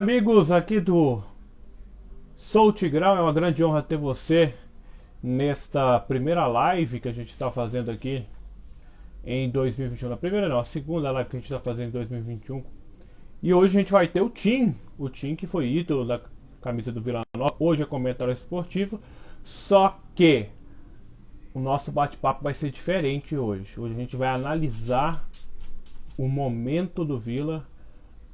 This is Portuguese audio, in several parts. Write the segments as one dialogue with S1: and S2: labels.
S1: Amigos aqui do Sou o Tigrão, é uma grande honra ter você nesta primeira live que a gente está fazendo aqui em 2021. A primeira não, a segunda live que a gente está fazendo em 2021. E hoje a gente vai ter o Tim que foi ídolo da camisa do Vila Nova. Hoje é comentário esportivo, só que o nosso bate-papo vai ser diferente hoje. Hoje a gente vai analisar o momento do Vila,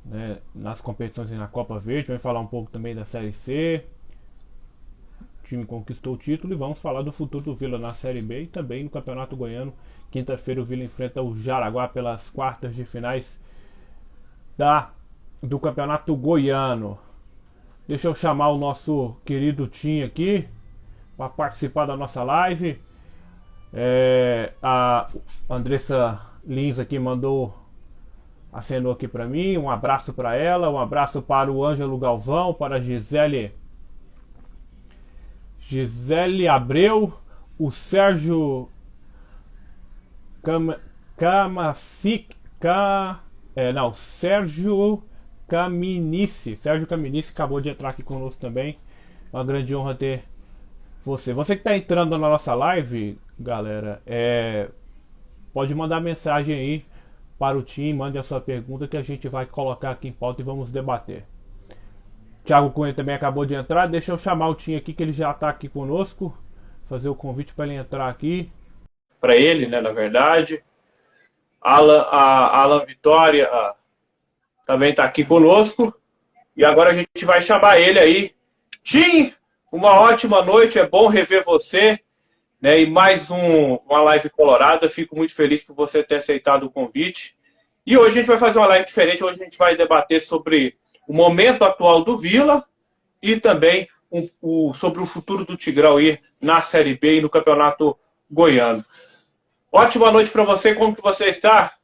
S1: né, nas competições e na Copa Verde. Vamos falar um pouco também da Série C. O time conquistou o título e vamos falar do futuro do Vila na Série B e também no Campeonato Goiano. Quinta-feira o Vila enfrenta o Jaraguá pelas quartas de finais do Campeonato Goiano. Deixa eu chamar o nosso querido Tim aqui para participar da nossa live. A Andressa Lins aqui acenou aqui para mim, um abraço para ela, um abraço para o Ângelo Galvão, para a Gisele Abreu, o Sérgio Sérgio Caminice. Sérgio Caminice acabou de entrar aqui conosco também. Uma grande honra ter você. Você que está entrando na nossa live, galera, pode mandar mensagem aí para o time, mande a sua pergunta que a gente vai colocar aqui em pauta e vamos debater. Thiago Cunha também acabou de entrar. Deixa eu chamar o time aqui que ele já está aqui conosco, fazer o convite para ele entrar aqui. Para ele, né, na verdade. Alan Vitória também está aqui conosco. E agora a gente vai chamar ele aí. Tim, uma ótima noite, é bom rever você, né, e mais uma live colorada. Fico muito feliz por você ter aceitado o convite. E hoje a gente vai fazer uma live diferente. Hoje a gente vai debater sobre o momento atual do Vila e também sobre o futuro do Tigrão aí na Série B e no Campeonato Goiano. Ótima noite para você, como que você está?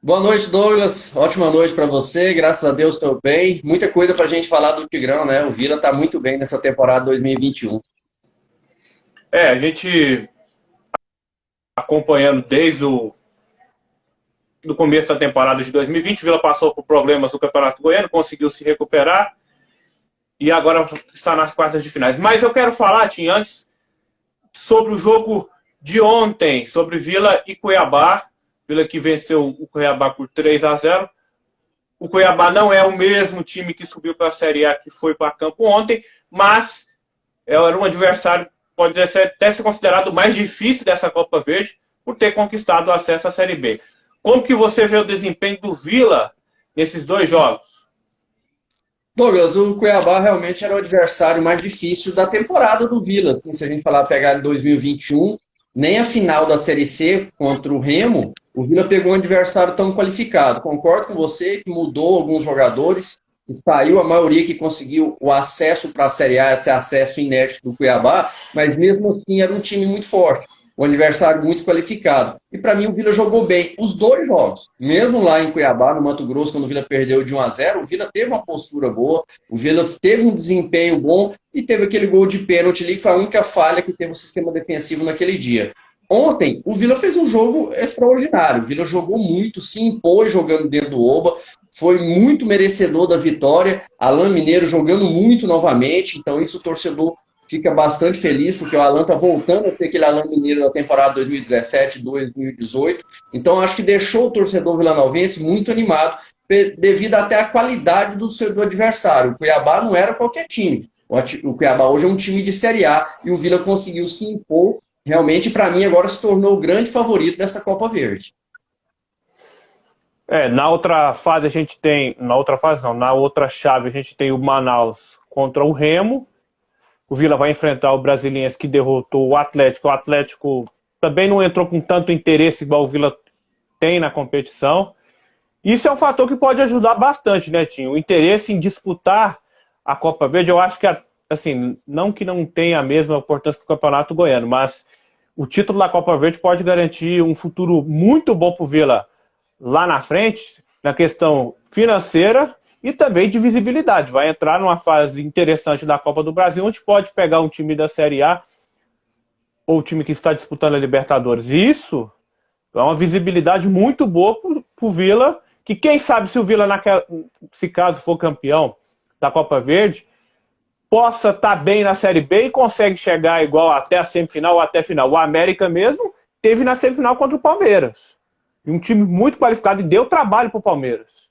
S2: Boa noite, Douglas. Ótima noite para você. Graças a Deus estou bem. Muita coisa para a gente falar do Tigrão, né? O Vila está muito bem nessa temporada 2021.
S1: A gente acompanhando desde do começo da temporada de 2020, o Vila passou por problemas no Campeonato Goiano, conseguiu se recuperar e agora está nas quartas de finais. Mas eu quero falar, Tim, antes sobre o jogo de ontem, sobre Vila e Cuiabá. Vila que venceu o Cuiabá por 3-0. O Cuiabá não é o mesmo time que subiu para a Série A, que foi para campo ontem, mas era um adversário, pode até ser considerado o mais difícil dessa Copa Verde, por ter conquistado o acesso à Série B. Como que você vê o desempenho do Vila nesses dois jogos?
S2: Douglas, o Cuiabá realmente era o adversário mais difícil da temporada do Vila. Se a gente falar pegar em 2021, nem a final da Série C contra o Remo, o Vila pegou um adversário tão qualificado. Concordo com você que mudou alguns jogadores, saiu a maioria que conseguiu o acesso para a Série A, esse acesso inédito do Cuiabá, mas mesmo assim era um time muito forte, um adversário muito qualificado. E para mim o Vila jogou bem os dois jogos. Mesmo lá em Cuiabá, no Mato Grosso, quando o Vila perdeu de 1-0, o Vila teve uma postura boa, o Vila teve um desempenho bom e teve aquele gol de pênalti ali, que foi a única falha que teve o sistema defensivo naquele dia. Ontem, o Vila fez um jogo extraordinário. O Vila jogou muito, se impôs jogando dentro do Oba, foi muito merecedor da vitória. Alan Mineiro jogando muito novamente, então isso o torcedor fica bastante feliz, porque o Alan está voltando a ter aquele Alan Mineiro da temporada 2017, 2018. Então acho que deixou o torcedor vilanovense muito animado, devido até à qualidade do adversário. O Cuiabá não era qualquer time. O Cuiabá hoje é um time de Série A e o Vila conseguiu se impor. Realmente, para mim, agora se tornou o grande favorito dessa Copa Verde.
S1: Na outra fase a gente tem... Na outra chave a gente tem o Manaus contra o Remo. O Vila vai enfrentar o Brasiliense, que derrotou o Atlético. O Atlético também não entrou com tanto interesse igual o Vila tem na competição. Isso é um fator que pode ajudar bastante, né, Tim? O interesse em disputar a Copa Verde, eu acho que, assim, não que não tenha a mesma importância que o Campeonato Goiano, mas o título da Copa Verde pode garantir um futuro muito bom para o Vila lá na frente, na questão financeira e também de visibilidade. Vai entrar numa fase interessante da Copa do Brasil, onde pode pegar um time da Série A ou o time que está disputando a Libertadores. E isso é uma visibilidade muito boa para o Vila, que quem sabe se o Vila, se caso for campeão da Copa Verde, possa estar bem na Série B e consegue chegar igual até a semifinal ou até a final. O América mesmo teve na semifinal contra o Palmeiras. E um time muito qualificado e deu trabalho para o Palmeiras.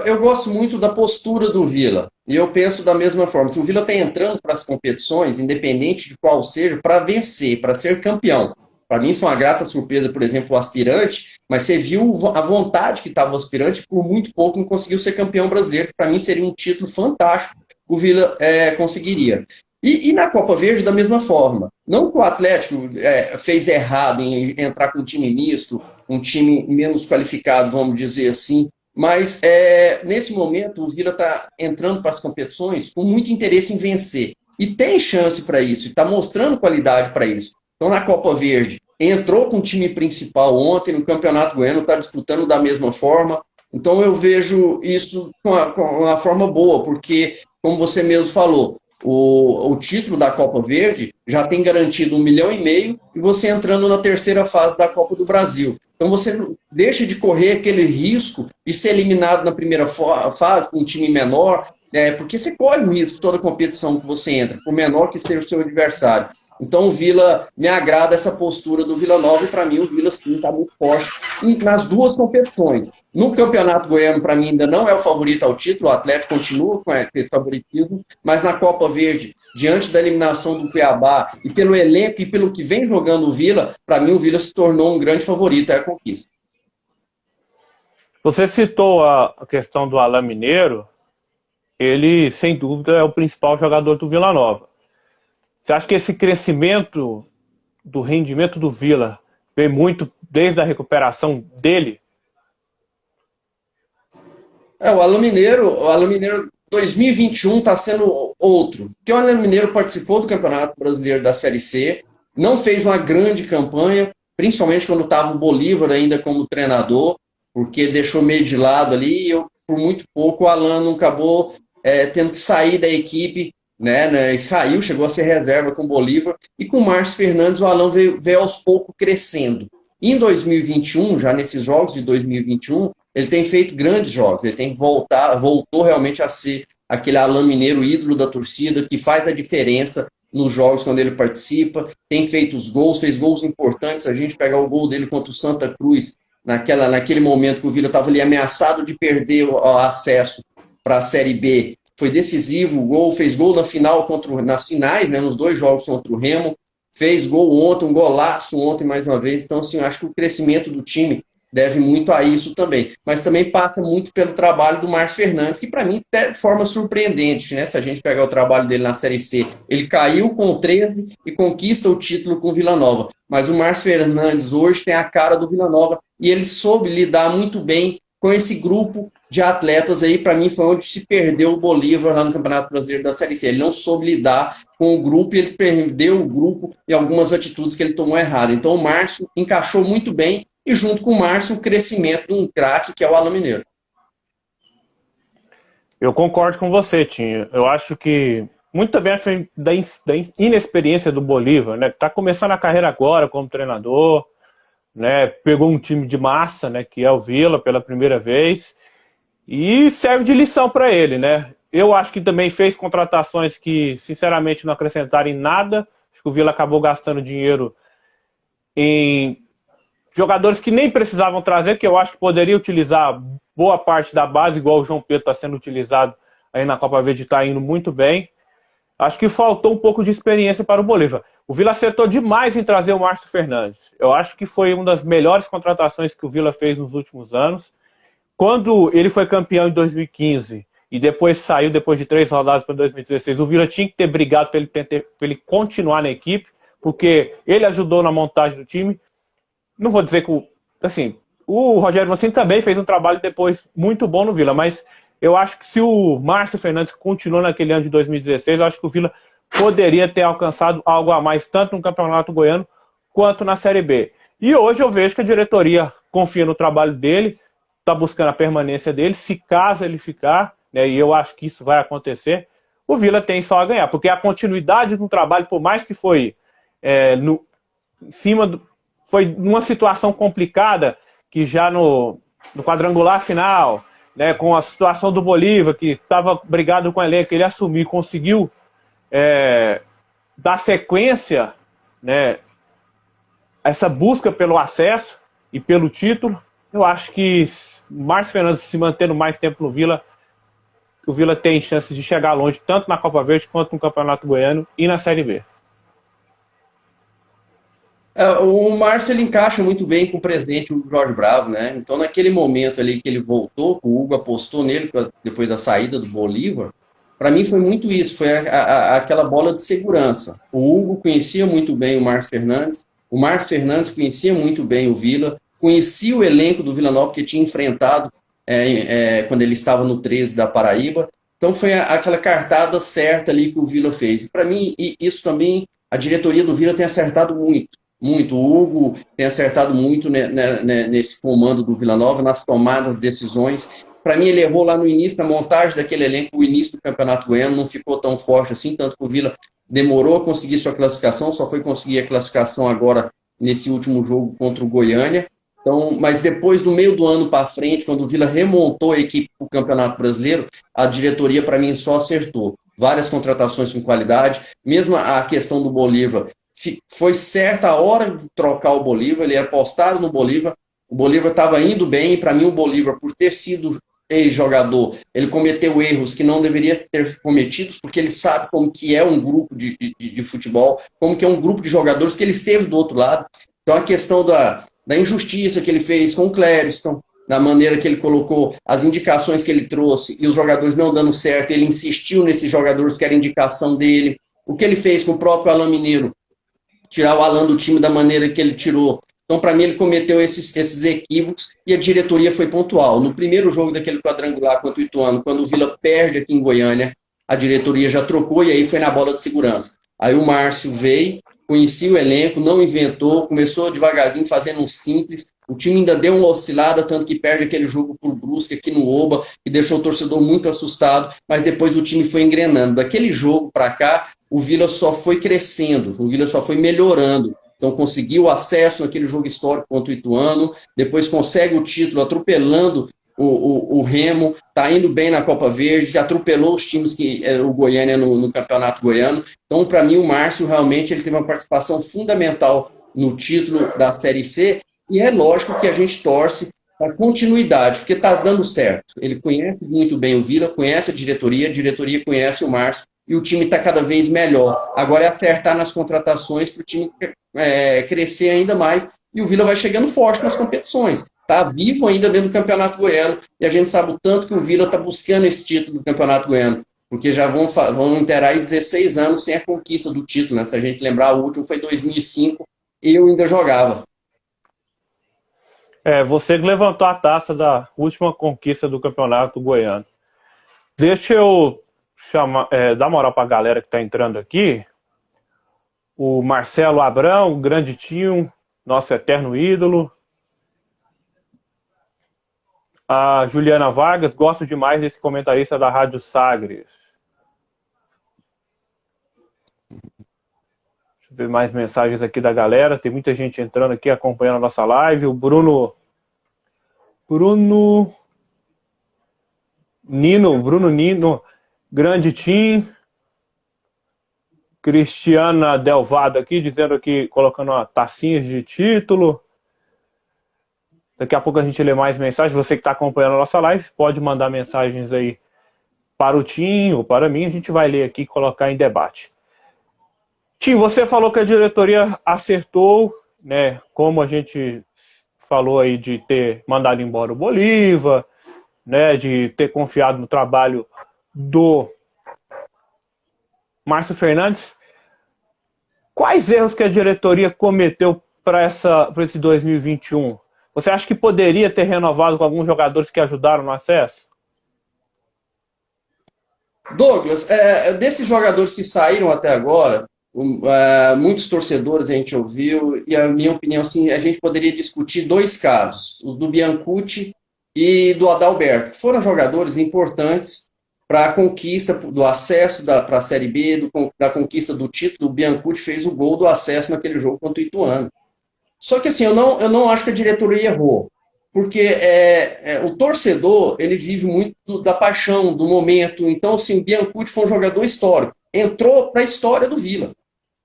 S2: Eu gosto muito da postura do Vila. E eu penso da mesma forma. Se o Vila está entrando para as competições, independente de qual seja, para vencer, para ser campeão. Para mim foi uma grata surpresa, por exemplo, o aspirante, mas você viu a vontade que estava o aspirante, por muito pouco não conseguiu ser campeão brasileiro. Para mim seria um título fantástico que o Vila conseguiria. E na Copa Verde, da mesma forma. Não que o Atlético fez errado em entrar com um time misto, um time menos qualificado, vamos dizer assim, mas nesse momento o Vila está entrando para as competições com muito interesse em vencer. E tem chance para isso, está mostrando qualidade para isso. Então, na Copa Verde, entrou com o time principal ontem, no Campeonato Goiano, está disputando da mesma forma. Então, eu vejo isso com uma forma boa, porque, como você mesmo falou, o título da Copa Verde já tem garantido 1,5 milhão e você entrando na terceira fase da Copa do Brasil. Então, você deixa de correr aquele risco de ser eliminado na primeira fase com um time menor, porque você corre o risco toda competição que você entra, por menor que seja o seu adversário. Então o Vila, me agrada essa postura do Vila Nova, e para mim o Vila sim está muito forte nas duas competições. No Campeonato Goiano, para mim, ainda não é o favorito ao título, o Atlético continua com esse favoritismo, mas na Copa Verde, diante da eliminação do Cuiabá, e pelo elenco e pelo que vem jogando o Vila, para mim o Vila se tornou um grande favorito à conquista.
S1: Você citou a questão do Alain Mineiro. Ele, sem dúvida, é o principal jogador do Vila Nova. Você acha que esse crescimento do rendimento do Vila vem muito desde a recuperação dele?
S2: O Alain Mineiro 2021 está sendo outro. Porque o Alain Mineiro participou do Campeonato Brasileiro da Série C, não fez uma grande campanha, principalmente quando estava o Bolívar ainda como treinador, porque ele deixou meio de lado ali, e por muito pouco o Alain não acabou tendo que sair da equipe, né, e saiu, chegou a ser reserva com o Bolívar, e com o Márcio Fernandes o Alain veio aos poucos crescendo. Em 2021, já nesses jogos de 2021, ele tem feito grandes jogos, ele tem voltou realmente a ser aquele Alain Mineiro ídolo da torcida, que faz a diferença nos jogos quando ele participa, tem feito os gols, fez gols importantes. A gente pegar o gol dele contra o Santa Cruz, naquele momento que o Vila estava ali ameaçado de perder o acesso para a Série B, foi decisivo o gol, fez gol na final, nas finais, né, nos 2 jogos contra o Remo, fez gol ontem, um golaço ontem mais uma vez. Então, assim, eu acho que o crescimento do time deve muito a isso também, mas também passa muito pelo trabalho do Márcio Fernandes, que para mim até de forma surpreendente, né? Se a gente pegar o trabalho dele na Série C, ele caiu com 13 e conquista o título com o Vila Nova, mas o Márcio Fernandes hoje tem a cara do Vila Nova e ele soube lidar muito bem com esse grupo de atletas aí. Para mim foi onde se perdeu o Bolívar lá no Campeonato Brasileiro da Série C. Ele não soube lidar com o grupo e ele perdeu o grupo em algumas atitudes que ele tomou errado. Então o Márcio encaixou muito bem, e junto com o Márcio o crescimento de um craque que é o Alain Mineiro.
S1: Eu concordo com você, Tinho. Eu acho que muito também acho da inexperiência do Bolívar, né? Tá começando a carreira agora como treinador, né? Pegou um time de massa, né? Que é o Vila pela primeira vez, e serve de lição para ele, né? Eu acho que também fez contratações que, sinceramente, não acrescentaram em nada. Acho que o Vila acabou gastando dinheiro em jogadores que nem precisavam trazer, que eu acho que poderia utilizar boa parte da base, igual o João Pedro está sendo utilizado aí na Copa Verde, está indo muito bem. Acho que faltou um pouco de experiência para o Bolívar. O Vila acertou demais em trazer o Márcio Fernandes. Eu acho que foi uma das melhores contratações que o Vila fez nos últimos anos. Quando ele foi campeão em 2015 e depois saiu, depois de 3 rodadas para 2016, o Vila tinha que ter brigado para ele continuar na equipe, porque ele ajudou na montagem do time. Não vou dizer que assim, o Rogério Mancini também fez um trabalho depois muito bom no Vila, mas eu acho que se o Márcio Fernandes continuou naquele ano de 2016, eu acho que o Vila poderia ter alcançado algo a mais, tanto no Campeonato Goiano quanto na Série B. E hoje eu vejo que a diretoria confia no trabalho dele, está buscando a permanência dele, se caso ele ficar, né, e eu acho que isso vai acontecer, o Vila tem só a ganhar, porque a continuidade do trabalho, por mais que foi em cima foi numa situação complicada, que já no quadrangular final, né, com a situação do Bolívar, que estava brigado com o elenco, ele assumiu, conseguiu dar sequência, né, a essa busca pelo acesso e pelo título. Eu acho que Márcio Fernandes se mantendo mais tempo no Vila, o Vila tem chances de chegar longe, tanto na Copa Verde quanto no Campeonato Goiano e na Série B.
S2: O Márcio ele encaixa muito bem com o presidente o Jorge Bravo, né? Então, naquele momento ali que ele voltou, o Hugo apostou nele depois da saída do Bolívar, para mim foi muito isso, foi aquela bola de segurança. O Hugo conhecia muito bem o Márcio Fernandes conhecia muito bem o Vila, conhecia o elenco do Vila Nova, que tinha enfrentado quando ele estava no 13 da Paraíba. Então, foi aquela cartada certa ali que o Vila fez. E para mim, isso também, a diretoria do Vila tem acertado muito. Muito. O Hugo tem acertado muito nesse comando do Vila Nova, nas tomadas de decisões. Para mim, ele errou lá no início, na montagem daquele elenco, o início do Campeonato Goiano não ficou tão forte assim, tanto que o Vila demorou a conseguir sua classificação, só foi conseguir a classificação agora nesse último jogo contra o Goiânia. Então, mas depois, do meio do ano para frente, quando o Vila remontou a equipe para o Campeonato Brasileiro, a diretoria, para mim, só acertou. Várias contratações com qualidade, mesmo a questão do Bolívar, foi certa a hora de trocar o Bolívar, ele era apostado no Bolívar, o Bolívar estava indo bem, e para mim o Bolívar, por ter sido ex-jogador, ele cometeu erros que não deveria ter cometidos, porque ele sabe como que é um grupo de futebol, como que é um grupo de jogadores, que ele esteve do outro lado. Então a questão da injustiça que ele fez com o Clériston, da maneira que ele colocou, as indicações que ele trouxe, e os jogadores não dando certo, ele insistiu nesses jogadores que era indicação dele, o que ele fez com o próprio Alain Mineiro, tirar o Alan do time da maneira que ele tirou. Então, para mim, ele cometeu esses equívocos e a diretoria foi pontual. No primeiro jogo daquele quadrangular contra o Ituano, quando o Vila perde aqui em Goiânia, a diretoria já trocou e aí foi na bola de segurança. Aí o Márcio veio, conhecia o elenco, não inventou, começou devagarzinho fazendo um simples. O time ainda deu uma oscilada, tanto que perde aquele jogo por Brusque aqui no Oba, que deixou o torcedor muito assustado, mas depois o time foi engrenando. Daquele jogo para cá, o Vila só foi crescendo, o Vila só foi melhorando. Então conseguiu acesso naquele jogo histórico contra o Ituano, depois consegue o título atropelando o Remo, está indo bem na Copa Verde, atropelou os times que o Goiânia no Campeonato Goiano. Então, para mim, o Márcio realmente ele teve uma participação fundamental no título da Série C, e é lógico que a gente torce para continuidade, porque está dando certo. Ele conhece muito bem o Vila, conhece a diretoria conhece o Márcio, e o time está cada vez melhor. Agora é acertar nas contratações para o time crescer ainda mais, e o Vila vai chegando forte nas competições. Está vivo ainda dentro do Campeonato Goiano, e a gente sabe o tanto que o Vila está buscando esse título do Campeonato Goiano, porque já vão inteirar aí 16 anos sem a conquista do título, né? Se a gente lembrar, o último foi em 2005, e eu ainda jogava.
S1: Você levantou a taça da última conquista do Campeonato Goiano. Deixa eu dar moral para a galera que está entrando aqui. O Marcelo Abrão, o grande Tinho, nosso eterno ídolo. A Juliana Vargas, gosto demais desse comentarista da Rádio Sagres. Deixa eu ver mais mensagens aqui da galera. Tem muita gente entrando aqui, acompanhando a nossa live. O Bruno Nino, grande Tim. Cristiana Delvado aqui, dizendo aqui, colocando tacinhas de título. Daqui a pouco a gente lê mais mensagens. Você que está acompanhando a nossa live, pode mandar mensagens aí para o Tim ou para mim. A gente vai ler aqui e colocar em debate. Tim, você falou que a diretoria acertou, né? Como a gente falou aí de ter mandado embora o Bolívar, né? De ter confiado no trabalho do Márcio Fernandes. Quais erros que a diretoria cometeu para esse 2021? Você acha que poderia ter renovado com alguns jogadores que ajudaram no acesso?
S2: Douglas, desses jogadores que saíram até agora, muitos torcedores a gente ouviu, e a minha opinião, assim, a gente poderia discutir dois casos, o do Biancucci e do Adalberto. Foram jogadores importantes para a conquista do acesso para a Série B, da conquista do título. O Biancucci fez o gol do acesso naquele jogo contra o Ituano. Só que assim, eu não acho que a diretoria errou. porque o torcedor, ele vive muito da paixão, do momento. Então, assim, o Biancucci foi um jogador histórico. Entrou para a história do Vila.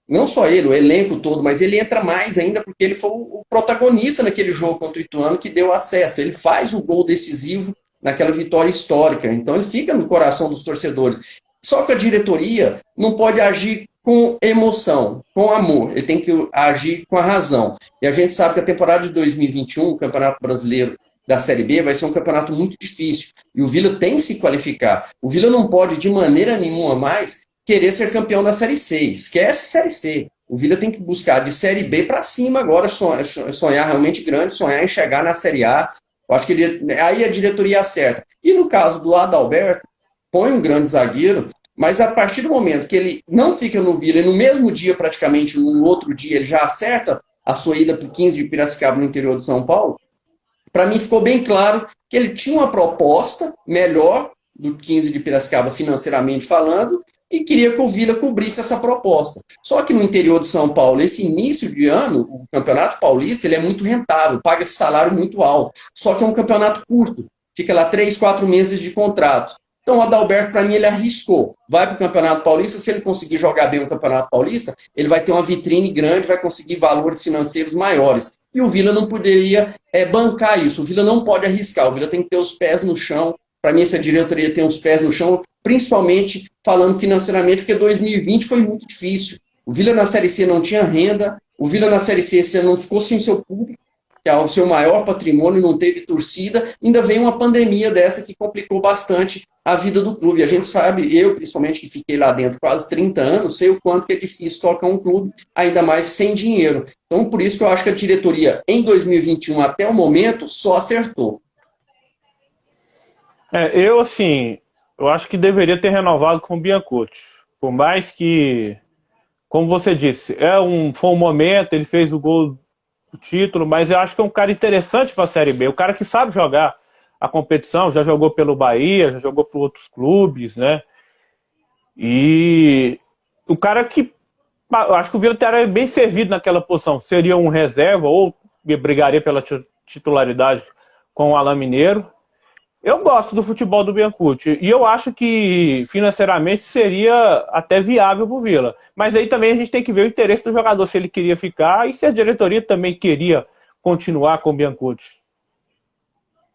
S2: Não só ele, o elenco todo, mas ele entra mais ainda porque ele foi o protagonista naquele jogo contra o Ituano que deu acesso. Ele faz o gol decisivo naquela vitória histórica. Então ele fica no coração dos torcedores. Só que a diretoria não pode agir com emoção, com amor. Ele tem que agir com a razão. E a gente sabe que a temporada de 2021, o Campeonato Brasileiro da Série B, vai ser um campeonato muito difícil. E o Vila tem que se qualificar. O Vila não pode, de maneira nenhuma mais, querer ser campeão da Série C. Esquece Série C. O Vila tem que buscar de Série B para cima agora, sonhar realmente grande, sonhar em chegar na Série A. Eu acho que aí a diretoria acerta. E no caso do Adalberto, põe um grande zagueiro, mas a partir do momento que ele não fica no Vila, e no mesmo dia, praticamente, no outro dia, ele já acerta a sua ida para o 15 de Piracicaba, no interior de São Paulo, para mim ficou bem claro que ele tinha uma proposta melhor do 15 de Piracicaba, financeiramente falando, e queria que o Vila cobrisse essa proposta. Só que no interior de São Paulo, esse início de ano, o Campeonato Paulista, ele é muito rentável, paga esse salário muito alto. Só que é um campeonato curto, fica lá 3, 4 meses de contrato. Então o Adalberto, para mim, ele arriscou. Vai para o Campeonato Paulista, se ele conseguir jogar bem o Campeonato Paulista, ele vai ter uma vitrine grande, vai conseguir valores financeiros maiores. E o Vila não poderia bancar isso, o Vila não pode arriscar, o Vila tem que ter os pés no chão. Para mim, essa diretoria tem os pés no chão, principalmente falando financeiramente, porque 2020 foi muito difícil. O Vila na Série C não tinha renda, o Vila na Série C você não ficou sem seu público, que é o seu maior patrimônio, não teve torcida, ainda veio uma pandemia dessa que complicou bastante a vida do clube. A gente sabe, eu principalmente que fiquei lá dentro quase 30 anos, sei o quanto que é difícil tocar um clube, ainda mais sem dinheiro. Então, por isso que eu acho que a diretoria, em 2021, até o momento, só acertou.
S1: Eu acho que deveria ter renovado com o Biancucci. Por mais que, como você disse, foi um momento, ele fez o gol do título, mas eu acho que é um cara interessante para a Série B. O cara que sabe jogar a competição, já jogou pelo Bahia, já jogou por outros clubes, né? E o cara que, eu acho que o Vila estaria bem servido naquela posição. Seria um reserva ou brigaria pela titularidade com o Alain Mineiro. Eu gosto do futebol do Biancucci e eu acho que financeiramente seria até viável para o Vila. Mas aí também a gente tem que ver o interesse do jogador, se ele queria ficar e se a diretoria também queria continuar com o Biancucci.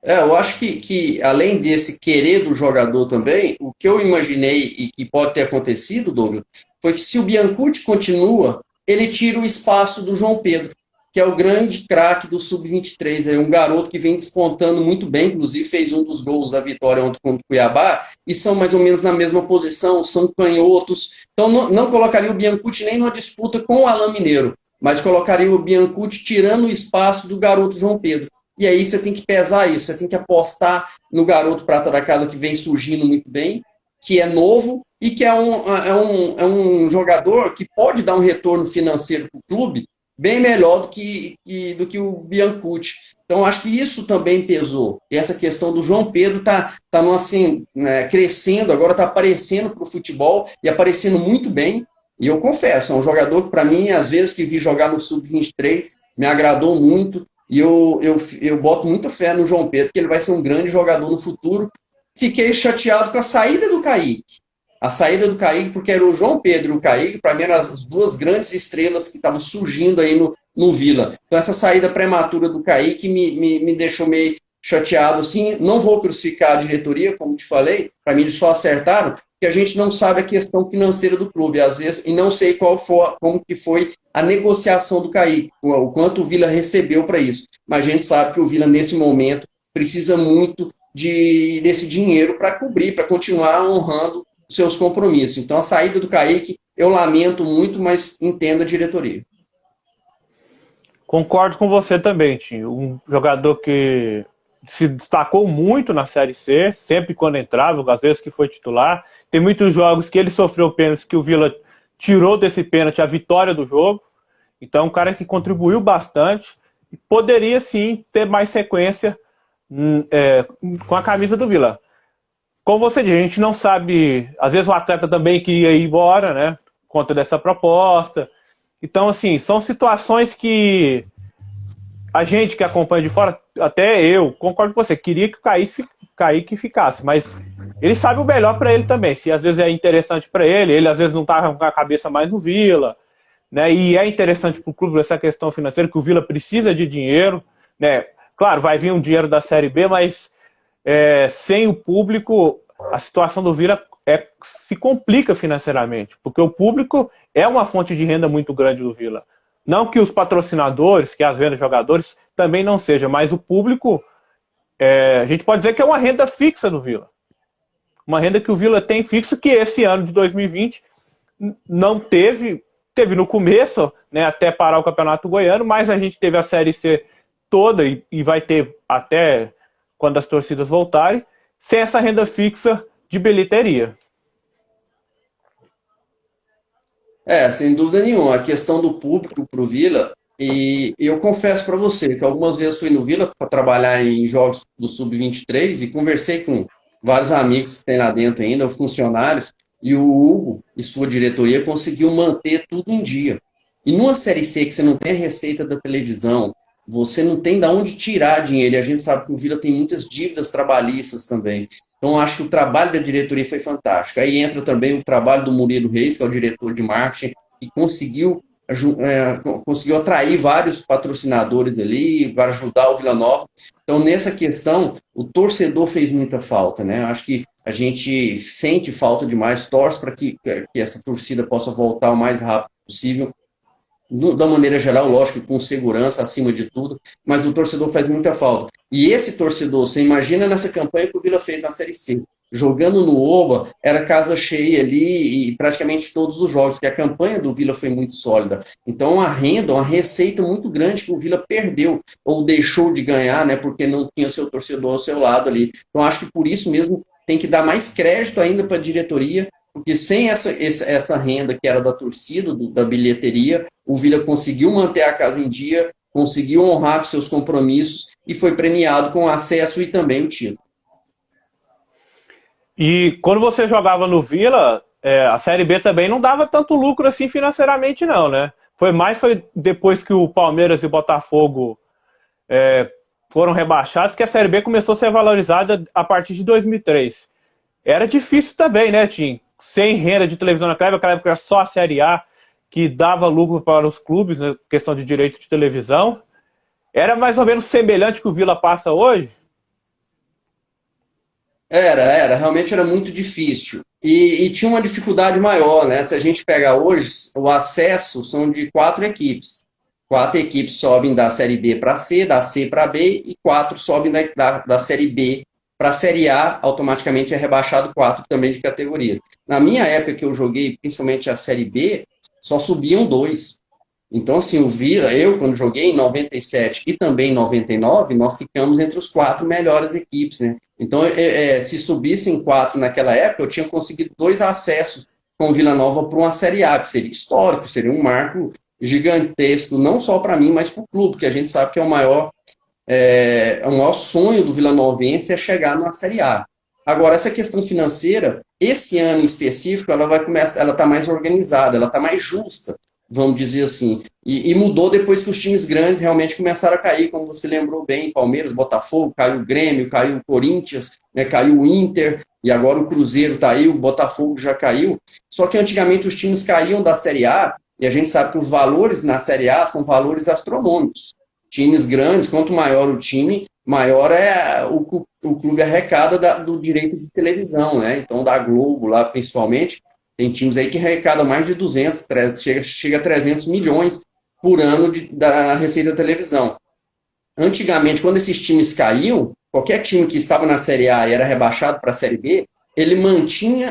S2: Eu acho que além desse querer do jogador também, o que eu imaginei e que pode ter acontecido, Douglas, foi que se o Biancucci continua, ele tira o espaço do João Pedro, que é o grande craque do Sub-23, é um garoto que vem despontando muito bem, inclusive fez um dos gols da vitória ontem contra o Cuiabá, e são mais ou menos na mesma posição, são canhotos, então não colocaria o Biancucci nem numa disputa com o Alain Mineiro, mas colocaria o Biancucci tirando o espaço do garoto João Pedro. E aí você tem que pesar isso, você tem que apostar no garoto prata da casa que vem surgindo muito bem, que é novo e que é um jogador que pode dar um retorno financeiro para o clube bem melhor do que o Biancucci. Então, acho que isso também pesou. E essa questão do João Pedro está assim, né, crescendo, agora está aparecendo para o futebol e aparecendo muito bem. E eu confesso, é um jogador que, para mim, às vezes que vi jogar no Sub-23, me agradou muito. E eu boto muita fé no João Pedro, que ele vai ser um grande jogador no futuro. Fiquei chateado com a saída do Kaique. A saída do Kaique, porque era o João Pedro e o Kaique, para mim, eram as duas grandes estrelas que estavam surgindo aí no Vila. Então, essa saída prematura do Kaique me deixou meio chateado, assim. Não vou crucificar a diretoria, como te falei, para mim eles só acertaram, porque a gente não sabe a questão financeira do clube, às vezes, e não sei como que foi a negociação do Kaique, o quanto o Vila recebeu para isso. Mas a gente sabe que o Vila, nesse momento, precisa muito desse dinheiro para cobrir, para continuar honrando seus compromissos. Então, a saída do Kaique, eu lamento muito, mas entendo a diretoria.
S1: Concordo com você também, Tim. Um jogador que se destacou muito na Série C, sempre quando entrava, às vezes que foi titular. Tem muitos jogos que ele sofreu pênaltis que o Vila tirou desse pênalti a vitória do jogo. Então, um cara que contribuiu bastante e poderia, sim, ter mais sequência com a camisa do Vila. Como você disse, a gente não sabe, às vezes o atleta também queria ir embora, né, por conta dessa proposta. Então, assim, são situações que a gente que acompanha de fora, até eu, concordo com você, queria que o Kaique ficasse, mas ele sabe o melhor para ele também. Se às vezes é interessante para ele às vezes não tá com a cabeça mais no Vila, né? E é interessante para o clube essa questão financeira, que o Vila precisa de dinheiro, né? Claro, vai vir um dinheiro da Série B, mas sem o público, a situação do Vila se complica financeiramente, porque o público é uma fonte de renda muito grande do Vila. Não que os patrocinadores, que as vendas de jogadores, também não seja, mas o público, a gente pode dizer que é uma renda fixa do Vila. Uma renda que o Vila tem fixa, que esse ano de 2020 não teve no começo, né, até parar o Campeonato Goiano, mas a gente teve a Série C toda e vai ter até quando as torcidas voltarem, sem essa renda fixa de bilheteria.
S2: Sem dúvida nenhuma. A questão do público para o Vila, e eu confesso para você que algumas vezes fui no Vila para trabalhar em jogos do Sub-23 e conversei com vários amigos que tem lá dentro ainda, funcionários, e o Hugo e sua diretoria conseguiu manter tudo em dia. E numa Série C que você não tem a receita da televisão, você não tem de onde tirar dinheiro, e a gente sabe que o Vila tem muitas dívidas trabalhistas também. Então, acho que o trabalho da diretoria foi fantástico. Aí entra também o trabalho do Murilo Reis, que é o diretor de marketing, que conseguiu atrair vários patrocinadores ali para ajudar o Vila Nova. Então, nessa questão, o torcedor fez muita falta, né? Acho que a gente sente falta demais, torce para que essa torcida possa voltar o mais rápido possível. Da maneira geral, lógico, com segurança acima de tudo, mas o torcedor faz muita falta. E esse torcedor, você imagina nessa campanha que o Vila fez na Série C, jogando no Oba, era casa cheia ali e praticamente todos os jogos, porque a campanha do Vila foi muito sólida. Então, uma renda, uma receita muito grande que o Vila perdeu, ou deixou de ganhar, né, porque não tinha seu torcedor ao seu lado ali. Então, acho que por isso mesmo tem que dar mais crédito ainda para a diretoria, porque sem essa renda que era da torcida, da bilheteria, o Vila conseguiu manter a casa em dia, conseguiu honrar com seus compromissos e foi premiado com acesso e também o título.
S1: E quando você jogava no Vila, a Série B também não dava tanto lucro assim financeiramente não, né? Foi depois que o Palmeiras e o Botafogo foram rebaixados que a Série B começou a ser valorizada a partir de 2003. Era difícil também, né, Tim? Sem renda de televisão naquela época era só a Série A, que dava lucro para os clubes, né, questão de direito de televisão. Era mais ou menos semelhante que o Vila passa hoje?
S2: Realmente era muito difícil. E tinha uma dificuldade maior, né? Se a gente pegar hoje, o acesso são de 4 equipes. 4 equipes sobem da Série B para C, da C para B, e 4 sobem da Série B para a Série A, automaticamente é rebaixado 4 também de categorias. Na minha época que eu joguei, principalmente a Série B, só subiam 2. Então, assim, o Vila, eu quando joguei em 97 e também em 99, nós ficamos entre os 4 melhores equipes, né? Então, se subissem 4 naquela época, eu tinha conseguido 2 acessos com o Vila Nova para uma Série A, que seria histórico, seria um marco gigantesco, não só para mim, mas para o clube, que a gente sabe que é o maior sonho do vilanovense é chegar numa Série A. Agora, essa questão financeira, esse ano em específico, ela está mais organizada, ela está mais justa, vamos dizer assim. E mudou depois que os times grandes realmente começaram a cair, como você lembrou bem, Palmeiras, Botafogo, caiu o Grêmio, caiu o Corinthians, né, caiu o Inter, e agora o Cruzeiro está aí, o Botafogo já caiu. Só que antigamente os times caíam da Série A, e a gente sabe que os valores na Série A são valores astronômicos. Times grandes, quanto maior o time, maior é o clube arrecada do direito de televisão, né? Então, da Globo lá, principalmente, tem times aí que arrecadam mais de 200, chega a 300 milhões por ano da receita da televisão. Antigamente, quando esses times caíam, qualquer time que estava na Série A e era rebaixado para a Série B,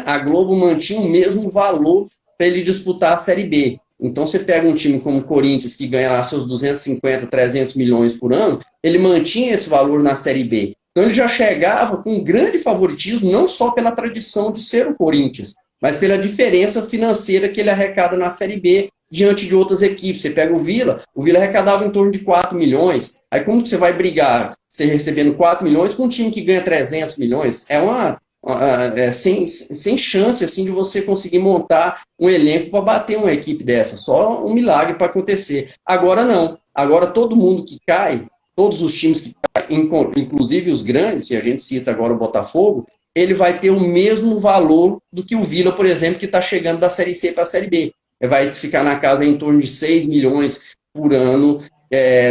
S2: a Globo mantinha o mesmo valor para ele disputar a Série B. Então, você pega um time como o Corinthians, que ganha lá seus 250, 300 milhões por ano, ele mantinha esse valor na Série B. Então, ele já chegava com um grande favoritismo, não só pela tradição de ser o Corinthians, mas pela diferença financeira que ele arrecada na Série B diante de outras equipes. Você pega o Vila arrecadava em torno de 4 milhões. Aí, como que você vai brigar, você recebendo 4 milhões, com um time que ganha 300 milhões? Sem chance assim, de você conseguir montar um elenco para bater uma equipe dessa. Só um milagre para acontecer. Agora não. Agora todo mundo que cai, todos os times, inclusive os grandes, se a gente cita agora o Botafogo, ele vai ter o mesmo valor do que o Vila, por exemplo, que está chegando da Série C para a Série B. Ele vai ficar na casa em torno de 6 milhões por ano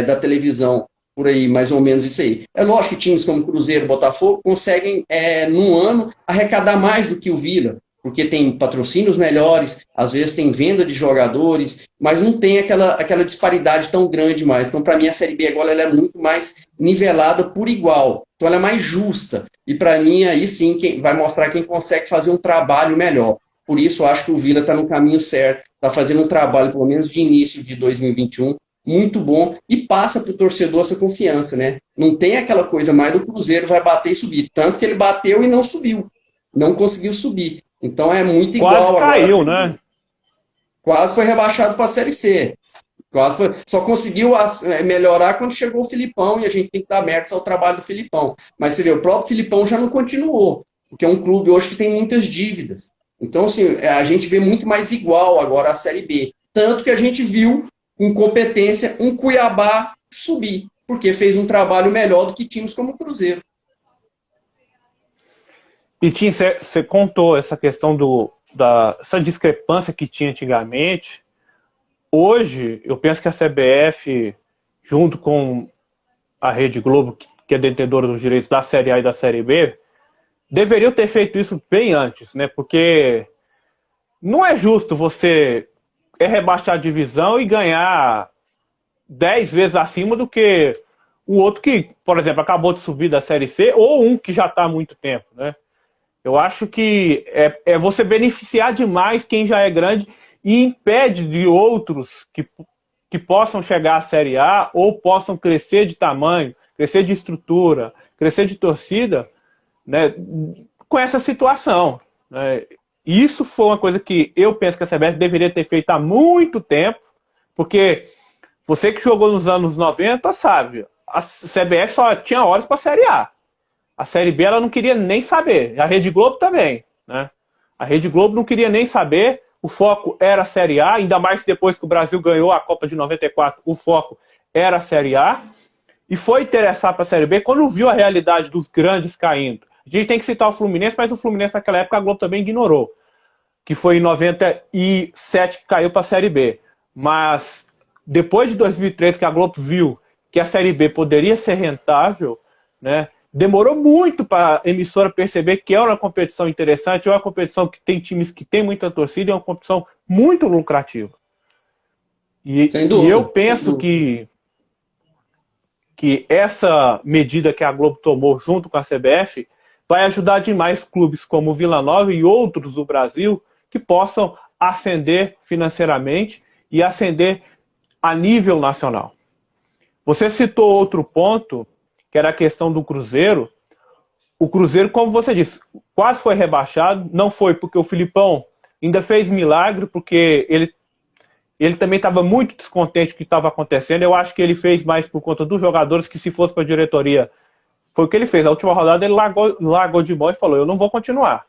S2: da televisão, por aí, mais ou menos isso aí. É lógico que times como Cruzeiro e Botafogo conseguem, num ano, arrecadar mais do que o Vila, porque tem patrocínios melhores, às vezes tem venda de jogadores, mas não tem aquela disparidade tão grande mais. Então, para mim, a Série B agora ela é muito mais nivelada por igual. Então, ela é mais justa. E, para mim, aí sim, vai mostrar quem consegue fazer um trabalho melhor. Por isso, eu acho que o Vila está no caminho certo, está fazendo um trabalho, pelo menos de início de 2021, muito bom, e passa para o torcedor essa confiança, né? Não tem aquela coisa mais do Cruzeiro vai bater e subir. Tanto que ele bateu e não subiu. Não conseguiu subir. Então é muito igual.
S1: Quase caiu, né?
S2: Quase foi rebaixado para a Série C. Só conseguiu melhorar quando chegou o Filipão, e a gente tem que dar méritos ao trabalho do Filipão. Mas você vê, o próprio Filipão já não continuou, porque é um clube hoje que tem muitas dívidas. Então, assim, a gente vê muito mais igual agora a Série B. Tanto que a gente viu, com competência, um Cuiabá subir, porque fez um trabalho melhor do que times como o Cruzeiro.
S1: E Tim, você contou essa questão essa discrepância que tinha antigamente. Hoje, eu penso que a CBF, junto com a Rede Globo, que é detentora dos direitos da Série A e da Série B, deveriam ter feito isso bem antes, né? Porque não é justo você rebaixar a divisão e ganhar 10 vezes acima do que o outro que, por exemplo, acabou de subir da Série C, ou um que já está há muito tempo, né? Eu acho que é você beneficiar demais quem já é grande e impede de outros que possam chegar à Série A ou possam crescer de tamanho, crescer de estrutura, crescer de torcida, né, com essa situação, né? Isso foi uma coisa que eu penso que a CBF deveria ter feito há muito tempo, porque você que jogou nos anos 90 sabe, a CBF só tinha olhos para a Série A. A Série B ela não queria nem saber. A Rede Globo também, né? A Rede Globo não queria nem saber. O foco era a Série A, ainda mais depois que o Brasil ganhou a Copa de 94, o foco era a Série A. E foi interessar para a Série B quando viu a realidade dos grandes caindo. A gente tem que citar o Fluminense, mas o Fluminense naquela época a Globo também ignorou. Que foi em 97 que caiu para a Série B. Mas depois de 2003 que a Globo viu que a Série B poderia ser rentável, né? Demorou muito para a emissora perceber que é uma competição interessante, é uma competição que tem times que tem muita torcida, é uma competição muito lucrativa. E eu penso que essa medida que a Globo tomou junto com a CBF vai ajudar demais clubes como o Vila Nova e outros do Brasil que possam ascender financeiramente e ascender a nível nacional. Você citou outro ponto, que era a questão do Cruzeiro. O Cruzeiro, como você disse, quase foi rebaixado. Não foi porque o Filipão ainda fez milagre, porque ele também estava muito descontente com o que estava acontecendo. Eu acho que ele fez mais por conta dos jogadores, que se fosse para a diretoria, foi o que ele fez. A última rodada ele largou de mão e falou, eu não vou continuar.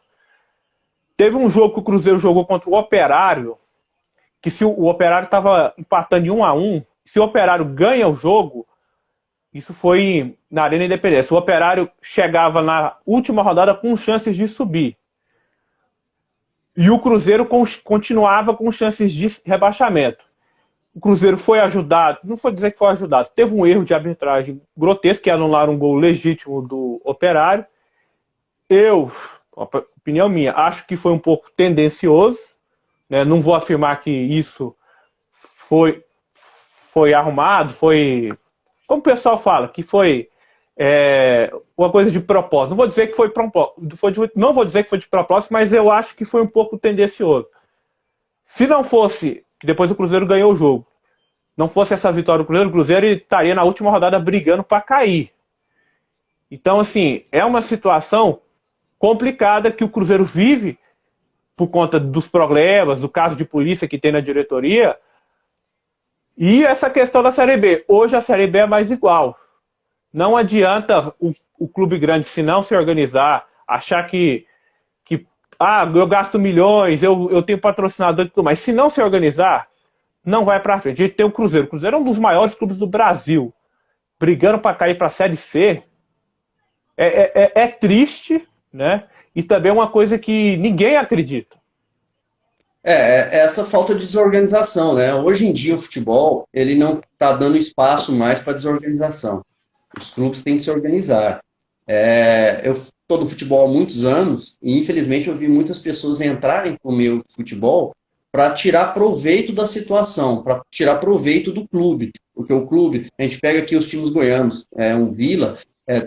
S1: Teve um jogo que o Cruzeiro jogou contra o Operário, que se o Operário estava empatando de 1-1, se o Operário ganha o jogo, isso foi na Arena Independência. O Operário chegava na última rodada com chances de subir. E o Cruzeiro continuava com chances de rebaixamento. O Cruzeiro foi ajudado, não vou dizer que foi ajudado, teve um erro de arbitragem grotesco, que anular um gol legítimo do Operário. Eu, opinião minha, acho que foi um pouco tendencioso, né? Não vou afirmar que isso foi arrumado, foi, como o pessoal fala, que foi uma coisa de propósito. Não vou dizer que foi não vou dizer que foi de propósito, mas eu acho que foi um pouco tendencioso. Se não fosse, que depois o Cruzeiro ganhou o jogo, não fosse essa vitória do Cruzeiro estaria na última rodada brigando para cair. Então, assim, é uma situação complicada que o Cruzeiro vive por conta dos problemas, do caso de polícia que tem na diretoria, e essa questão da Série B. Hoje a Série B é mais igual. Não adianta o clube grande, se não se organizar, achar que eu gasto milhões, eu tenho patrocinador e tudo mais. Se não se organizar, não vai para frente. A gente tem o Cruzeiro. O Cruzeiro é um dos maiores clubes do Brasil. brigando para cair para a Série C, é triste, né? E também é uma coisa que ninguém acredita.
S2: Essa falta de desorganização, né? Hoje em dia o futebol, ele não está dando espaço mais para desorganização. Os clubes têm que se organizar. Eu estou no futebol há muitos anos e infelizmente eu vi muitas pessoas entrarem para o meu futebol para tirar proveito da situação, para tirar proveito do clube. Porque o clube, a gente pega aqui os times goianos, um Vila,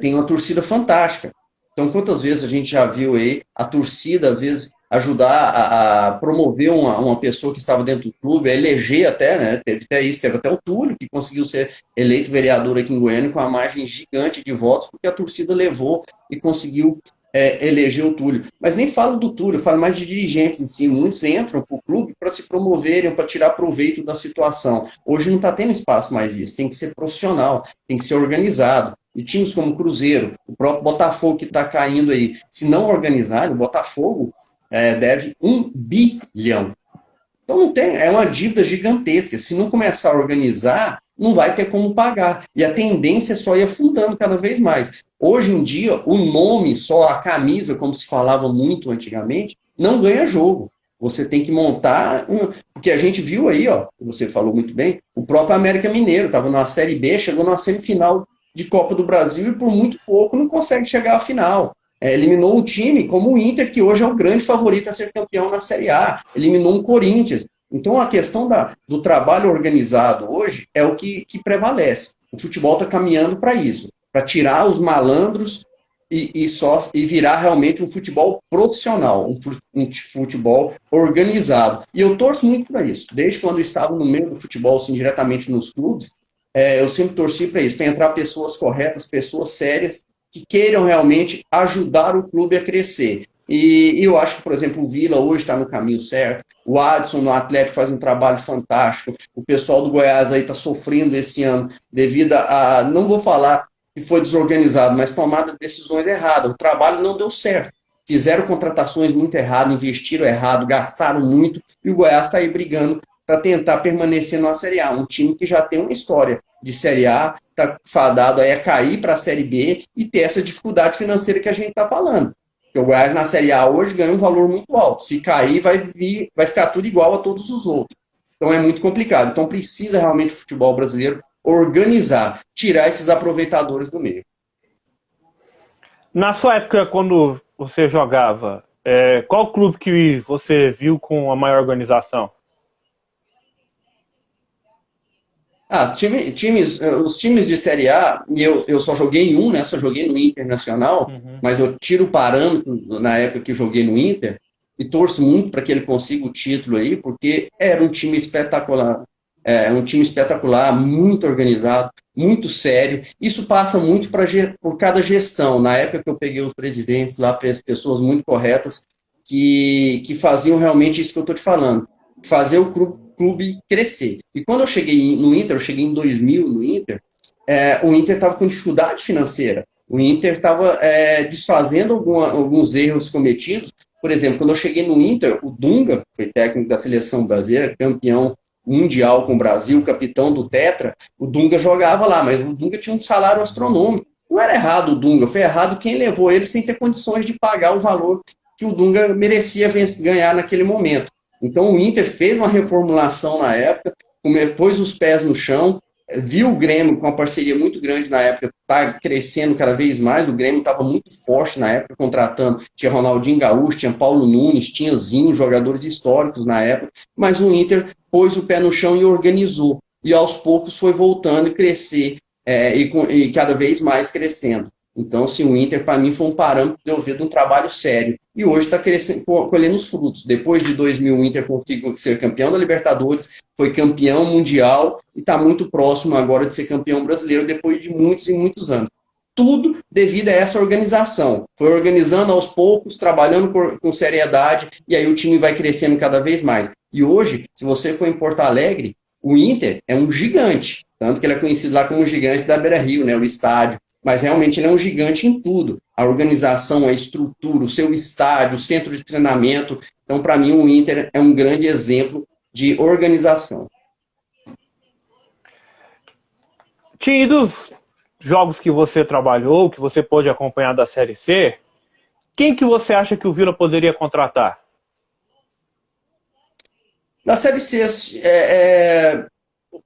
S2: tem uma torcida fantástica. Então, quantas vezes a gente já viu aí a torcida, às vezes, ajudar a promover uma pessoa que estava dentro do clube, a eleger até, né? Teve até isso, teve até o Túlio, que conseguiu ser eleito vereador aqui em Goiânia com uma margem gigante de votos, porque a torcida levou e conseguiu eleger o Túlio. Mas nem falo do Túlio, falo mais de dirigentes em si. Muitos entram para o clube para se promoverem, para tirar proveito da situação. Hoje não está tendo espaço mais isso, tem que ser profissional, tem que ser organizado. E times como o Cruzeiro, o próprio Botafogo que está caindo aí, se não organizar, o Botafogo deve 1 bilhão. Então não tem, é uma dívida gigantesca. Se não começar a organizar, não vai ter como pagar. E a tendência é só ir afundando cada vez mais. Hoje em dia, o nome, só a camisa, como se falava muito antigamente, não ganha jogo. Você tem que montar, porque a gente viu aí, ó, você falou muito bem, o próprio América Mineiro estava na Série B, chegou na semifinal de Copa do Brasil e por muito pouco não consegue chegar à final. Eliminou um time como o Inter, que hoje é o grande favorito a ser campeão na Série A. Eliminou um Corinthians. Então, a questão do trabalho organizado hoje é o que prevalece. O futebol está caminhando para isso, para tirar os malandros e virar realmente um futebol profissional, um futebol organizado. E eu torço muito para isso. Desde quando eu estava no meio do futebol, assim, diretamente nos clubes, eu sempre torci para isso, para entrar pessoas corretas, pessoas sérias, que queiram realmente ajudar o clube a crescer. E eu acho que, por exemplo, o Vila hoje está no caminho certo, o Adson no Atlético faz um trabalho fantástico, o pessoal do Goiás aí está sofrendo esse ano devido não vou falar que foi desorganizado, mas tomado decisões erradas, o trabalho não deu certo. Fizeram contratações muito erradas, investiram errado, gastaram muito, e o Goiás está aí brigando para tentar permanecer na Série A, um time que já tem uma história de Série A, está fadado aí a cair para a Série B e ter essa dificuldade financeira que a gente está falando. Porque o Goiás na Série A hoje ganha um valor muito alto. Se cair, vai ficar tudo igual a todos os outros. Então é muito complicado. Então precisa realmente o futebol brasileiro organizar, tirar esses aproveitadores do meio.
S1: Na sua época, quando você jogava, qual clube que você viu com a maior organização?
S2: Os times de Série A, e eu só joguei em um, né? Só joguei no Internacional, mas eu tiro o parâmetro na época que joguei no Inter e torço muito para que ele consiga o título aí, porque era um time espetacular. Um time espetacular, muito organizado, muito sério. Isso passa muito por cada gestão. Na época que eu peguei os presidentes lá, pessoas muito corretas, que faziam realmente isso que eu estou te falando. Fazer o clube crescer. E quando eu cheguei no Inter, eu cheguei em 2000 no Inter, o Inter estava com dificuldade financeira. O Inter estava desfazendo alguns erros cometidos. Por exemplo, quando eu cheguei no Inter, o Dunga, foi técnico da seleção brasileira, campeão mundial com o Brasil, capitão do Tetra, o Dunga jogava lá, mas o Dunga tinha um salário astronômico. Não era errado o Dunga, foi errado quem levou ele sem ter condições de pagar o valor que o Dunga merecia ganhar naquele momento. Então o Inter fez uma reformulação na época, pôs os pés no chão, viu o Grêmio com uma parceria muito grande na época, está crescendo cada vez mais, o Grêmio estava muito forte na época, contratando, tinha Ronaldinho Gaúcho, tinha Paulo Nunes, tinha Zinho, jogadores históricos na época, mas o Inter pôs o pé no chão e organizou, e aos poucos foi voltando a crescer, e cada vez mais crescendo. Então, assim, o Inter, para mim, foi um parâmetro de eu ver de um trabalho sério. E hoje está colhendo os frutos. Depois de 2000, o Inter conseguiu ser campeão da Libertadores, foi campeão mundial e está muito próximo agora de ser campeão brasileiro depois de muitos e muitos anos. Tudo devido a essa organização. Foi organizando aos poucos, trabalhando com seriedade, e aí o time vai crescendo cada vez mais. E hoje, se você for em Porto Alegre, o Inter é um gigante. Tanto que ele é conhecido lá como o gigante da Beira-Rio, né, o estádio. Mas realmente ele é um gigante em tudo. A organização, a estrutura, o seu estádio, o centro de treinamento. Então, para mim, o Inter é um grande exemplo de organização.
S1: Tinha ido jogos que você trabalhou, que você pôde acompanhar da Série C, quem que você acha que o Vila poderia contratar?
S2: Na Série C,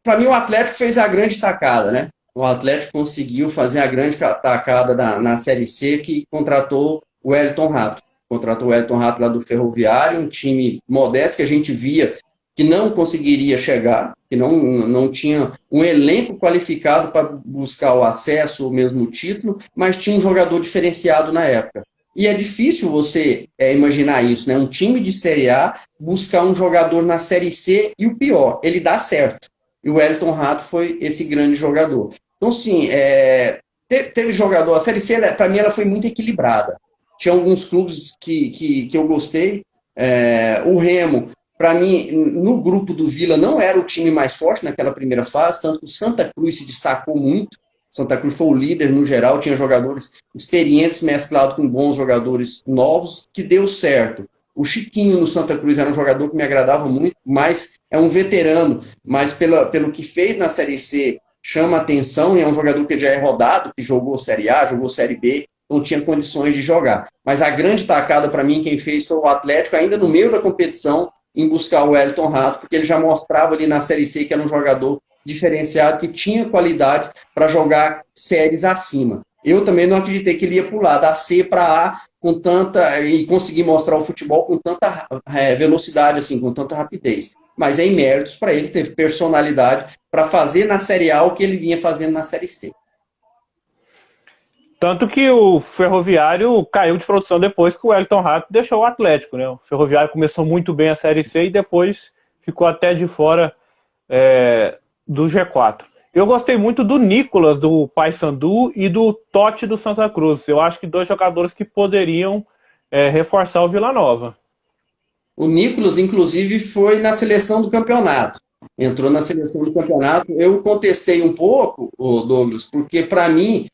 S2: para mim o Atlético fez a grande tacada, né? O Atlético conseguiu fazer a grande tacada na Série C, que contratou o Wellington Rato. Contratou o Wellington Rato lá do Ferroviário, um time modesto que a gente via que não conseguiria chegar, que não tinha um elenco qualificado para buscar o acesso, o mesmo título, mas tinha um jogador diferenciado na época. E é difícil você imaginar isso, né? Um time de Série A buscar um jogador na Série C e o pior, ele dá certo. E o Wellington Rato foi esse grande jogador. Então, sim, teve jogador. A Série C, para mim, ela foi muito equilibrada. Tinha alguns clubes que eu gostei. O Remo, para mim, no grupo do Vila, não era o time mais forte naquela primeira fase, tanto que o Santa Cruz se destacou muito. Santa Cruz foi o líder no geral, tinha jogadores experientes mesclados com bons jogadores novos, que deu certo. O Chiquinho no Santa Cruz era um jogador que me agradava muito, mas é um veterano, mas pelo que fez na Série C, chama atenção, e é um jogador que já é rodado, que jogou Série A, jogou Série B, não tinha condições de jogar. Mas a grande tacada para mim, quem fez foi o Atlético, ainda no meio da competição, em buscar o Wellington Rato, porque ele já mostrava ali na Série C que era um jogador diferenciado, que tinha qualidade para jogar séries acima. Eu também não acreditei que ele ia pular da C para A com tanta e conseguir mostrar o futebol com tanta velocidade, assim, com tanta rapidez. Mas em méritos para ele, teve personalidade para fazer na Série A o que ele vinha fazendo na Série C.
S1: Tanto que o Ferroviário caiu de produção depois que o Wellington Rato deixou o Atlético, né? O Ferroviário começou muito bem a Série C e depois ficou até de fora do G4. Eu gostei muito do Nicolas, do Paysandu, e do Totti, do Santa Cruz. Eu acho que dois jogadores que poderiam reforçar o Vila Nova.
S2: O Nicolas, inclusive, foi na seleção do campeonato. Entrou na seleção do campeonato. Eu contestei um pouco, Douglas, porque, para mim,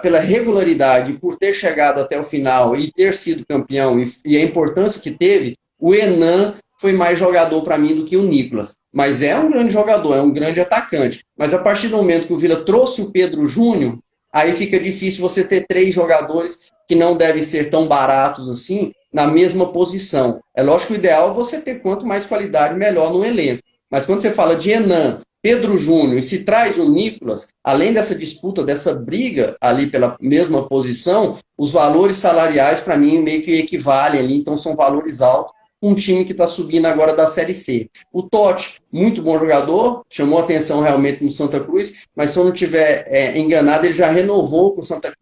S2: pela regularidade, por ter chegado até o final e ter sido campeão e a importância que teve, o Henan foi mais jogador para mim do que o Nicolas. Mas é um grande jogador, é um grande atacante. Mas a partir do momento que o Vila trouxe o Pedro Júnior, aí fica difícil você ter três jogadores que não devem ser tão baratos assim, na mesma posição. É lógico que o ideal é você ter quanto mais qualidade, melhor no elenco. Mas quando você fala de Henan, Pedro Júnior, e se traz o Nicolas, além dessa disputa, dessa briga ali pela mesma posição, os valores salariais, para mim, meio que equivalem ali, então são valores altos, um time que está subindo agora da Série C. O Totti, muito bom jogador, chamou atenção realmente no Santa Cruz, mas se eu não estiver enganado, ele já renovou com o Santa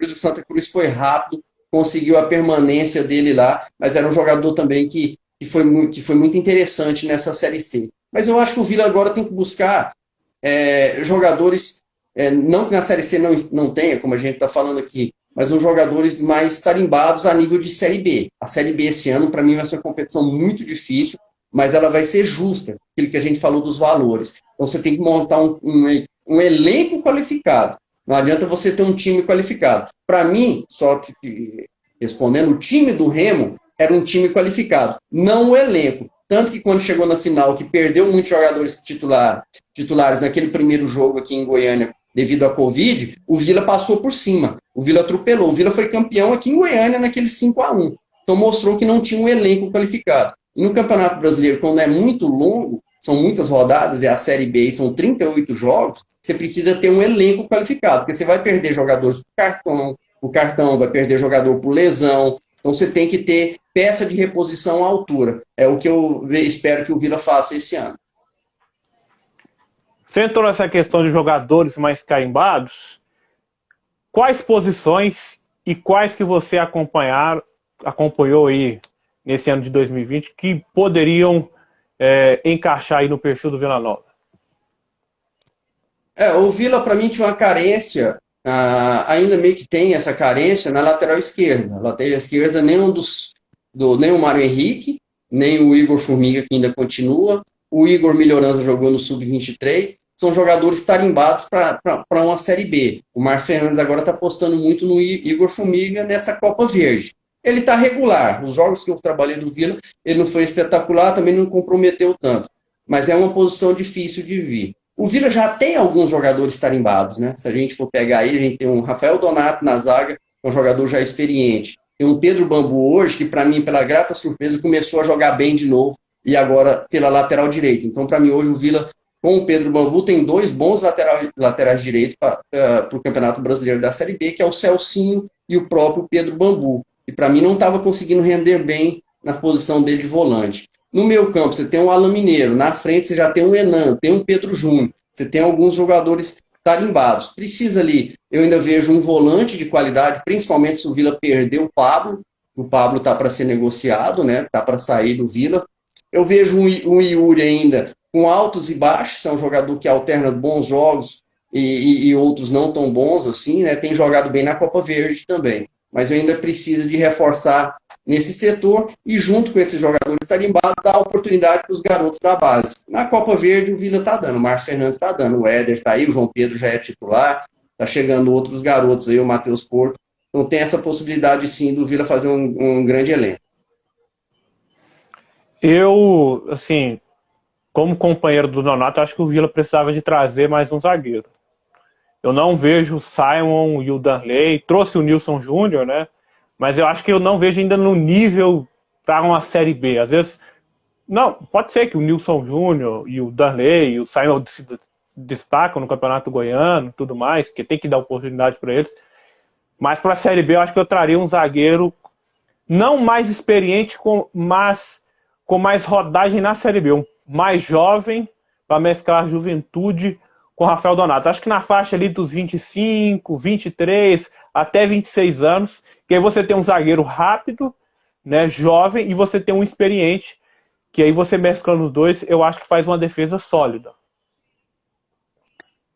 S2: Cruz foi rápido, conseguiu a permanência dele lá, mas era um jogador também que foi muito interessante nessa Série C. Mas eu acho que o Vila agora tem que buscar jogadores, não que na Série C não tenha, como a gente está falando aqui, mas uns jogadores mais tarimbados a nível de Série B. A Série B esse ano, para mim, vai ser uma competição muito difícil, mas ela vai ser justa, aquilo que a gente falou dos valores. Então você tem que montar um elenco qualificado. Não adianta você ter um time qualificado. Para mim, só que respondendo, o time do Remo era um time qualificado, não o elenco. Tanto que quando chegou na final, que perdeu muitos jogadores titulares naquele primeiro jogo aqui em Goiânia, devido à Covid, o Vila passou por cima. O Vila atropelou. O Vila foi campeão aqui em Goiânia naquele 5-1. Então mostrou que não tinha um elenco qualificado. E no Campeonato Brasileiro, quando é muito longo, são muitas rodadas, é a Série B, e são 38 jogos, você precisa ter um elenco qualificado, porque você vai perder jogadores por cartão, vai perder jogador por lesão. Então você tem que ter peça de reposição à altura. É o que eu espero que o Vila faça esse ano.
S1: Você entrou nessa questão de jogadores mais carimbados. Quais posições e quais que você acompanhou aí nesse ano de 2020 que poderiam encaixar aí no perfil do Vila Nova?
S2: O Vila, para mim, tinha uma carência, ainda meio que tem essa carência na lateral esquerda. Na lateral esquerda, nem o Mário Henrique, nem o Igor Formiga, que ainda continua. O Igor Melhoranza jogou no Sub-23. São jogadores tarimbados para uma Série B. O Márcio Fernandes agora está apostando muito no Igor Formiga nessa Copa Verde. Ele está regular. Os jogos que eu trabalhei do Vila, ele não foi espetacular, também não comprometeu tanto. Mas é uma posição difícil de vir. O Vila já tem alguns jogadores tarimbados, né? Se a gente for pegar aí, a gente tem um Rafael Donato na zaga, que é um jogador já experiente. Tem um Pedro Bambu hoje, que para mim, pela grata surpresa, começou a jogar bem de novo, e agora pela lateral direita. Então, para mim, hoje o Vila, com o Pedro Bambu, tem dois bons laterais direitos para o Campeonato Brasileiro da Série B, que é o Celcinho e o próprio Pedro Bambu. E para mim não estava conseguindo render bem na posição dele de volante. No meio campo, você tem um Alan Mineiro, na frente você já tem um Enan, tem um Pedro Júnior, você tem alguns jogadores tarimbados. Precisa ali, eu ainda vejo um volante de qualidade, principalmente se o Vila perder o Pablo está para ser negociado, né? Está para sair do Vila. Eu vejo um Yuri ainda com altos e baixos, é um jogador que alterna bons jogos e outros não tão bons assim, né? Tem jogado bem na Copa Verde também, mas eu ainda preciso de reforçar nesse setor e junto com esses jogadores tarimbados, dar oportunidade para os garotos da base. Na Copa Verde o Vila está dando, o Márcio Fernandes está dando, o Éder está aí, o João Pedro já é titular, está chegando outros garotos aí, o Matheus Porto, então tem essa possibilidade sim do Vila fazer um grande elenco.
S1: Eu, assim, como companheiro do Donato, acho que o Vila precisava de trazer mais um zagueiro. Eu não vejo o Simon e o Darley, trouxe o Nilson Júnior, né? Mas eu acho que eu não vejo ainda no nível para uma Série B. Às vezes, não, pode ser que o Nilson Júnior e o Darley e o Simon se destacam no Campeonato Goiano e tudo mais, que tem que dar oportunidade para eles. Mas para a Série B eu acho que eu traria um zagueiro não mais experiente, mas com mais rodagem na Série B. Um mais jovem, para mesclar juventude com o Rafael Donato. Acho que na faixa ali dos 25, 23 até 26 anos, que aí você tem um zagueiro rápido, né, jovem, e você tem um experiente, que aí você mesclando os dois, eu acho que faz uma defesa sólida.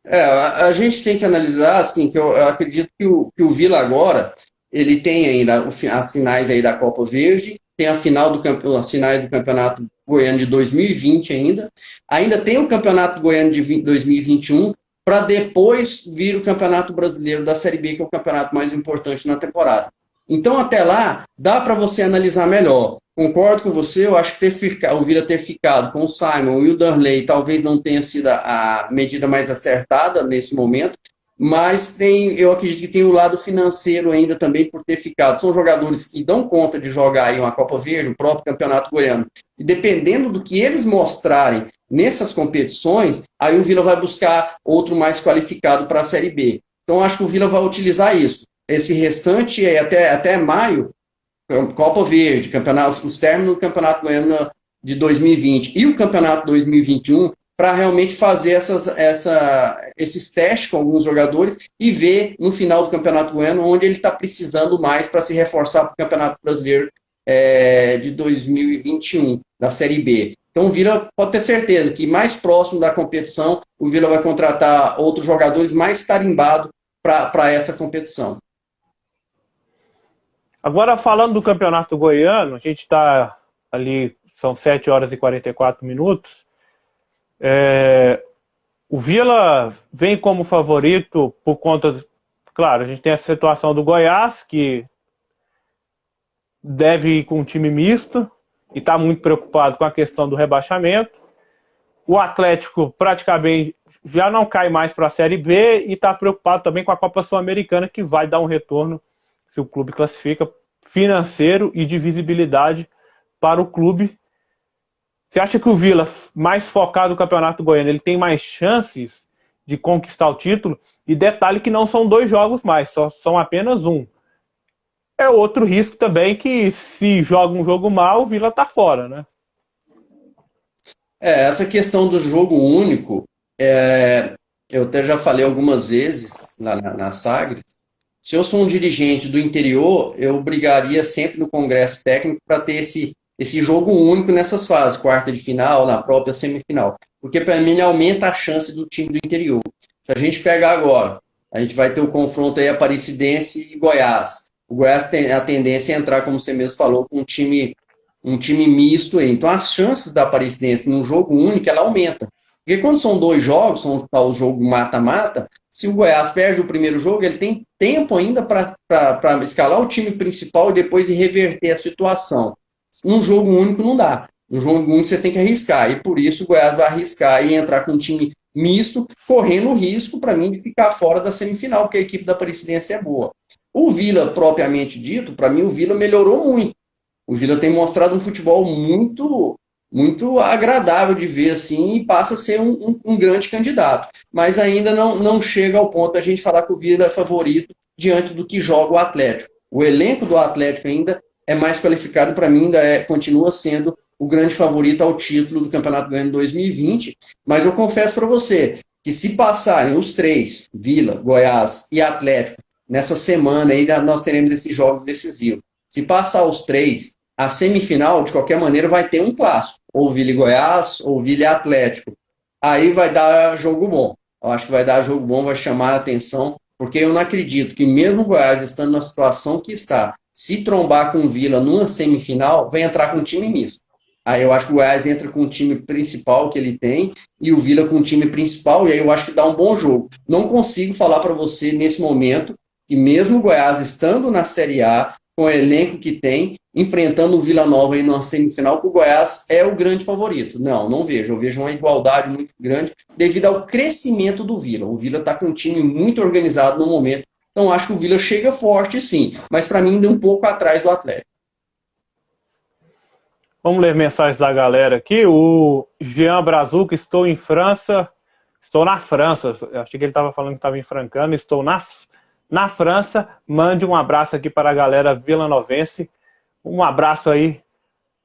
S2: A gente tem que analisar, assim, que eu acredito que o Vila agora, ele tem ainda as finais aí da Copa Verde, tem as finais do Campeonato Goiano de 2020 ainda tem o Campeonato Goiano de 2021, para depois vir o Campeonato Brasileiro da Série B, que é o campeonato mais importante na temporada. Então, até lá, dá para você analisar melhor. Concordo com você, eu acho que o Vila ter ficado com o Simon e o Darley talvez não tenha sido a medida mais acertada nesse momento, mas eu acredito que tem o lado financeiro ainda também por ter ficado. São jogadores que dão conta de jogar aí uma Copa Verde, o próprio Campeonato Goiano. E dependendo do que eles mostrarem nessas competições, aí o Vila vai buscar outro mais qualificado para a Série B. Então, acho que o Vila vai utilizar isso. Esse restante, até maio, Copa Verde, os términos do Campeonato Goiano de 2020 e o Campeonato 2021, para realmente fazer esses testes com alguns jogadores e ver no final do Campeonato Goiano onde ele está precisando mais para se reforçar para o Campeonato Brasileiro de 2021, da Série B. Então o Vila pode ter certeza que mais próximo da competição, o Vila vai contratar outros jogadores mais tarimbados para essa competição.
S1: Agora, falando do Campeonato Goiano, a gente está ali, são 7 horas e 44 minutos. O Vila vem como favorito por conta, claro, a gente tem a situação do Goiás, que deve ir com um time misto e está muito preocupado com a questão do rebaixamento. O Atlético praticamente já não cai mais para a Série B e está preocupado também com a Copa Sul-Americana, que vai dar um retorno se o clube classifica, financeiro e de visibilidade para o clube. Você acha que o Vila, mais focado no Campeonato Goiano, ele tem mais chances de conquistar o título? E detalhe que não são 2 jogos mais, são apenas um. É outro risco também que, se joga um jogo mal, o Vila está fora, né?
S2: Essa questão do jogo único, eu até já falei algumas vezes lá na Sagres. Se eu sou um dirigente do interior, eu brigaria sempre no Congresso Técnico para ter esse jogo único nessas fases, quarta de final, na própria semifinal. Porque, para mim, aumenta a chance do time do interior. Se a gente pegar agora, a gente vai ter o confronto aí Aparecidense e Goiás. O Goiás tem a tendência a entrar, como você mesmo falou, com um time misto aí. Então, as chances da Aparecidense num jogo único, ela aumenta. Porque quando são 2 jogos, são o jogo mata-mata, se o Goiás perde o primeiro jogo, ele tem tempo ainda para escalar o time principal e depois reverter a situação. Num jogo único não dá. No jogo único você tem que arriscar. E por isso o Goiás vai arriscar e entrar com um time misto, correndo o risco, para mim, de ficar fora da semifinal, porque a equipe da Aparecidense é boa. O Vila, propriamente dito, para mim, o Vila melhorou muito. O Vila tem mostrado um futebol muito agradável de ver assim e passa a ser um grande candidato. Mas ainda não chega ao ponto da gente falar que o Vila é favorito diante do que joga o Atlético. O elenco do Atlético ainda é mais qualificado, para mim, continua sendo o grande favorito ao título do Campeonato Goiano 2020, mas eu confesso para você que se passarem os três, Vila, Goiás e Atlético, nessa semana aí nós teremos esses jogos decisivos. Se passar os três, a semifinal, de qualquer maneira, vai ter um clássico, ou Vila e Goiás, ou Vila e Atlético. Aí vai dar jogo bom. Eu acho que vai dar jogo bom, vai chamar a atenção, porque eu não acredito que mesmo o Goiás estando na situação que está, se trombar com o Vila numa semifinal, vai entrar com um time misto. Aí eu acho que o Goiás entra com o time principal que ele tem e o Vila com o time principal, e aí eu acho que dá um bom jogo. Não consigo falar para você nesse momento que mesmo o Goiás estando na Série A, com o elenco que tem, enfrentando o Vila Nova aí numa semifinal, que o Goiás é o grande favorito. Não vejo. Eu vejo uma igualdade muito grande devido ao crescimento do Vila. O Vila está com um time muito organizado no momento, então acho que o Vila chega forte sim, mas para mim ainda um pouco atrás do Atlético.
S1: Vamos ler mensagens da galera aqui. O Jean Brazuca, estou em França. Estou na França. Eu achei que ele estava falando que estava em Francana. Estou na França. Mande um abraço aqui para a galera vilanovense. Um abraço aí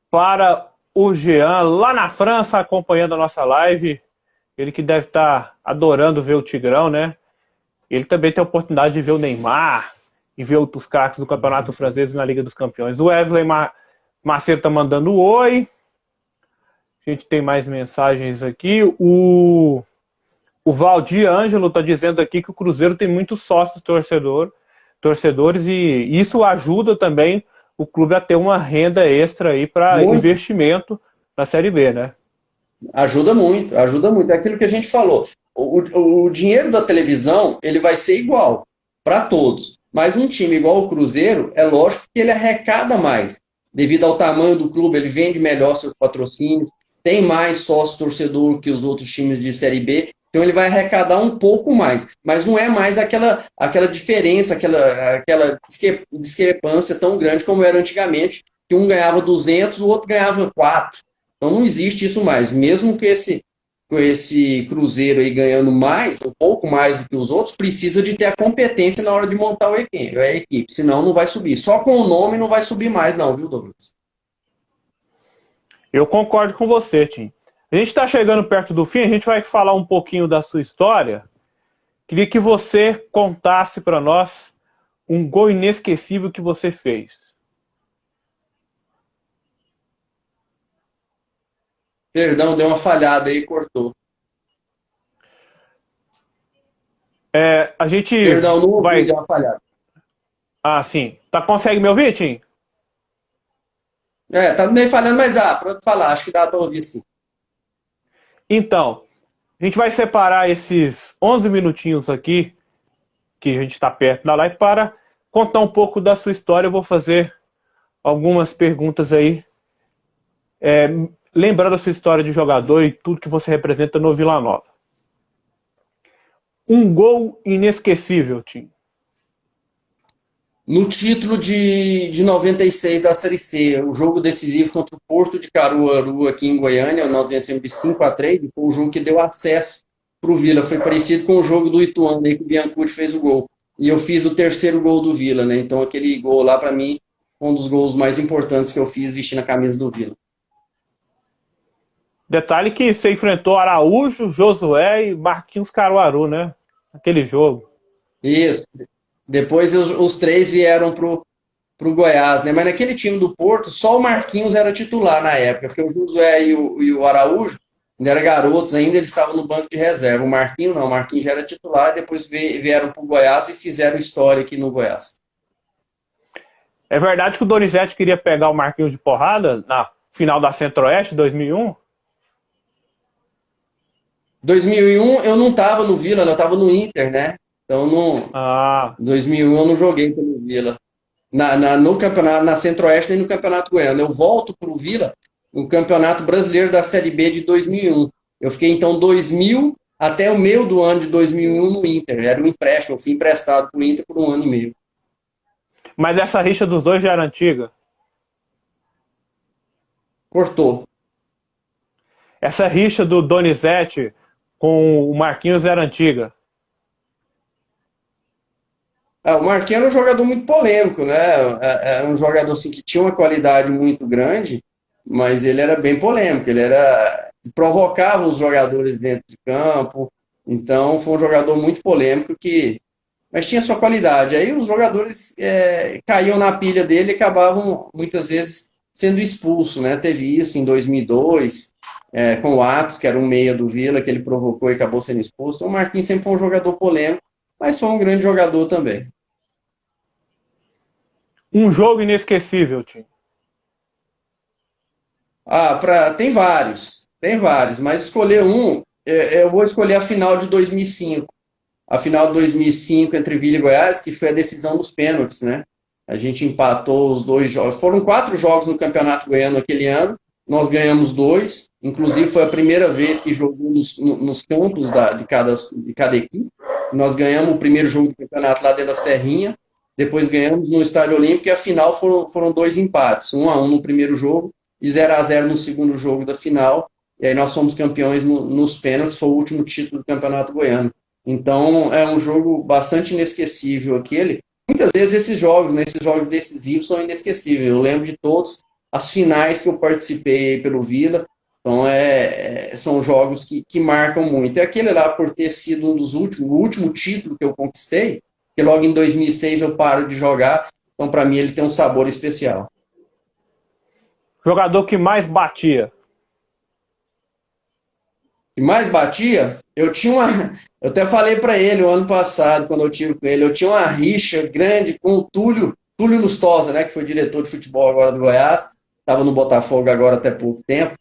S1: para o Jean, lá na França, acompanhando a nossa live. Ele que deve estar adorando ver o Tigrão, né? Ele também tem a oportunidade de ver o Neymar e ver outros craques do Campeonato Francês na Liga dos Campeões. O Wesley Macedo tá mandando oi. A gente tem mais mensagens aqui. O Valdir Ângelo tá dizendo aqui que o Cruzeiro tem muitos sócios torcedores e isso ajuda também o clube a ter uma renda extra aí para investimento na Série B, né?
S2: Ajuda muito, ajuda muito. É aquilo que a gente falou. O dinheiro da televisão, ele vai ser igual para todos. Mas um time igual o Cruzeiro, é lógico que ele arrecada mais. Devido ao tamanho do clube, ele vende melhor seus patrocínios, tem mais sócio-torcedor que os outros times de Série B, então ele vai arrecadar um pouco mais. Mas não é mais aquela diferença, aquela discrepância tão grande como era antigamente, que um ganhava 200, o outro ganhava 4. Então não existe isso mais. Mesmo que com esse Cruzeiro aí ganhando mais, um pouco mais do que os outros, precisa de ter a competência na hora de montar a equipe, senão não vai subir. Só com o nome não vai subir mais não, viu, Douglas?
S1: Eu concordo com você, Tim. A gente está chegando perto do fim, a gente vai falar um pouquinho da sua história. Queria que você contasse para nós um gol inesquecível que você fez.
S2: Perdão, deu uma falhada aí, cortou.
S1: A gente
S2: Perdão, não ouvi,
S1: vai...
S2: deu uma falhada.
S1: Ah, sim. Consegue me ouvir, Tim?
S2: Tá meio falhando, mas dá, pronto falar, acho que dá para ouvir sim.
S1: Então, a gente vai separar esses 11 minutinhos aqui, que a gente está perto da live, para contar um pouco da sua história. Eu vou fazer algumas perguntas aí, lembrando a sua história de jogador e tudo que você representa no Vila Nova. Um gol inesquecível, Tim.
S2: No título de 96 da Série C, o jogo decisivo contra o Porto de Caruaru aqui em Goiânia, nós vencemos de 5-3, foi o jogo que deu acesso para o Vila. Foi parecido com o jogo do Ituano, né, que o Biancucci fez o gol. E eu fiz o terceiro gol do Vila, né? Então aquele gol lá, para mim, um dos gols mais importantes que eu fiz vestindo a camisa do Vila.
S1: Detalhe que você enfrentou Araújo, Josué e Marquinhos Caruaru, né? Aquele jogo.
S2: Isso. Depois os três vieram pro Goiás, né? Mas naquele time do Porto, só o Marquinhos era titular na época, porque o Josué e o Araújo ainda eram garotos ainda, eles estavam no banco de reserva. O Marquinhos não, o Marquinhos já era titular, depois vieram pro Goiás e fizeram história aqui no Goiás.
S1: É verdade que o Donizete queria pegar o Marquinhos de porrada na final da Centro-Oeste 2001?
S2: 2001 eu não estava no Vila, eu estava no Inter, né? Então, em 2001 eu não joguei pelo Vila. No campeonato, na Centro-Oeste nem no Campeonato Goiano. Eu volto para o Vila no Campeonato Brasileiro da Série B de 2001. Eu fiquei, então, 2000 até o meio do ano de 2001 no Inter. Era um empréstimo, eu fui emprestado para o Inter por 1 ano e meio.
S1: Mas essa rixa dos dois já era antiga.
S2: Cortou.
S1: Essa rixa do Donizete com o Marquinhos era antiga.
S2: O Marquinhos era um jogador muito polêmico, né? É um jogador assim, que tinha uma qualidade muito grande, mas ele era bem polêmico. Provocava os jogadores dentro de campo. Então foi um jogador muito polêmico mas tinha sua qualidade. Aí os jogadores caíam na pilha dele e acabavam muitas vezes sendo expulsos, né? Teve isso em 2002, com o Atos, que era um meia do Vila, que ele provocou e acabou sendo expulso. Então, o Marquinhos sempre foi um jogador polêmico, mas foi um grande jogador também.
S1: Um jogo inesquecível, Tim.
S2: Tem vários, mas escolher um, eu vou escolher a final de 2005. A final de 2005 entre Vila e Goiás, que foi a decisão dos pênaltis, né? A gente empatou os 2 jogos. Foram 4 jogos no Campeonato Goiano aquele ano. Nós ganhamos 2. Inclusive, foi a primeira vez que jogou nos campos de cada equipe. Nós ganhamos o primeiro jogo do campeonato lá dentro da Serrinha. Depois ganhamos no Estádio Olímpico. E a final foram 2 empates. 1-1 no primeiro jogo e 0-0 no segundo jogo da final. E aí nós fomos campeões nos pênaltis. Foi o último título do Campeonato Goiano. Então, é um jogo bastante inesquecível aquele. Muitas vezes esses jogos, né, esses jogos decisivos são inesquecíveis. Eu lembro de todos as finais que eu participei pelo Vila. Então, são jogos que marcam muito. E aquele lá, por ter sido o último título que eu conquistei, que logo em 2006 eu paro de jogar. Então, para mim, ele tem um sabor especial.
S1: Jogador que mais batia.
S2: Que mais batia, eu até falei para ele o ano passado, quando eu tive com ele, eu tinha uma rixa grande com o Túlio Lustosa, né, que foi diretor de futebol agora do Goiás, estava no Botafogo agora até pouco tempo,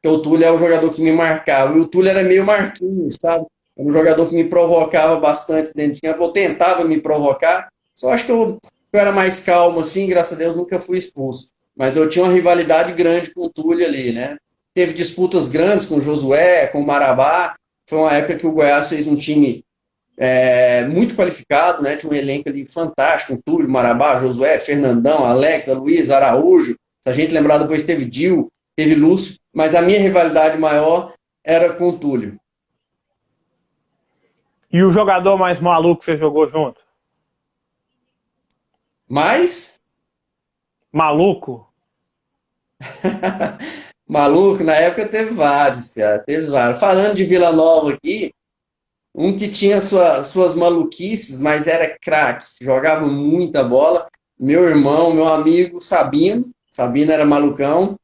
S2: que o Túlio é o jogador que me marcava, e o Túlio era meio Marquinhos, sabe, era um jogador que me provocava bastante dentro de campo, eu tentava me provocar, só acho que eu era mais calmo assim, graças a Deus nunca fui expulso, mas eu tinha uma rivalidade grande com o Túlio ali, né. Teve disputas grandes com o Josué, com o Marabá. Foi uma época que o Goiás fez um time muito qualificado, né? Tinha um elenco ali fantástico, Túlio, Marabá, Josué, Fernandão, Alex, Luiz, Araújo. Se a gente lembrar, depois teve Dil, teve Lúcio, mas a minha rivalidade maior era com o Túlio.
S1: E o jogador mais maluco que você jogou junto?
S2: Mas
S1: Maluco?
S2: maluco, na época teve vários, cara, teve vários. Falando de Vila Nova aqui, um que tinha suas maluquices, mas era craque, jogava muita bola. Meu irmão, meu amigo Sabino. Sabino era malucão,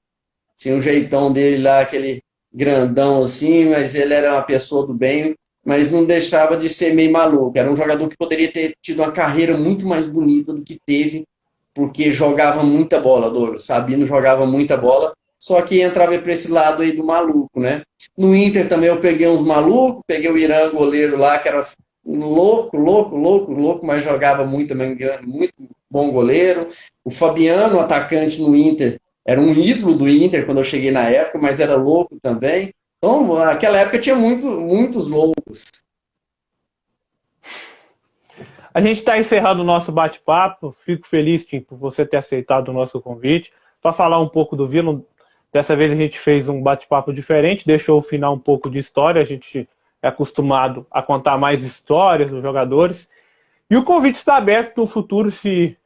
S2: tinha um jeitão dele lá, aquele grandão assim, mas ele era uma pessoa do bem, mas não deixava de ser meio maluco. Era um jogador que poderia ter tido uma carreira muito mais bonita do que teve, porque jogava muita bola, Douglas. Sabino jogava muita bola, só que entrava para esse lado aí do maluco, né? No Inter também eu peguei uns malucos, peguei o Irã, goleiro lá, que era louco, mas jogava muito também, muito bom goleiro. O Fabiano, atacante no Inter, era um ídolo do Inter quando eu cheguei na época, mas era louco também. Então, naquela época tinha muitos loucos.
S1: A gente está encerrando o nosso bate-papo. Fico feliz, Tim, por você ter aceitado o nosso convite. Para falar um pouco do Vila, dessa vez a gente fez um bate-papo diferente, deixou o final um pouco de história. A gente é acostumado a contar mais histórias dos jogadores. E o convite está aberto no futuro, se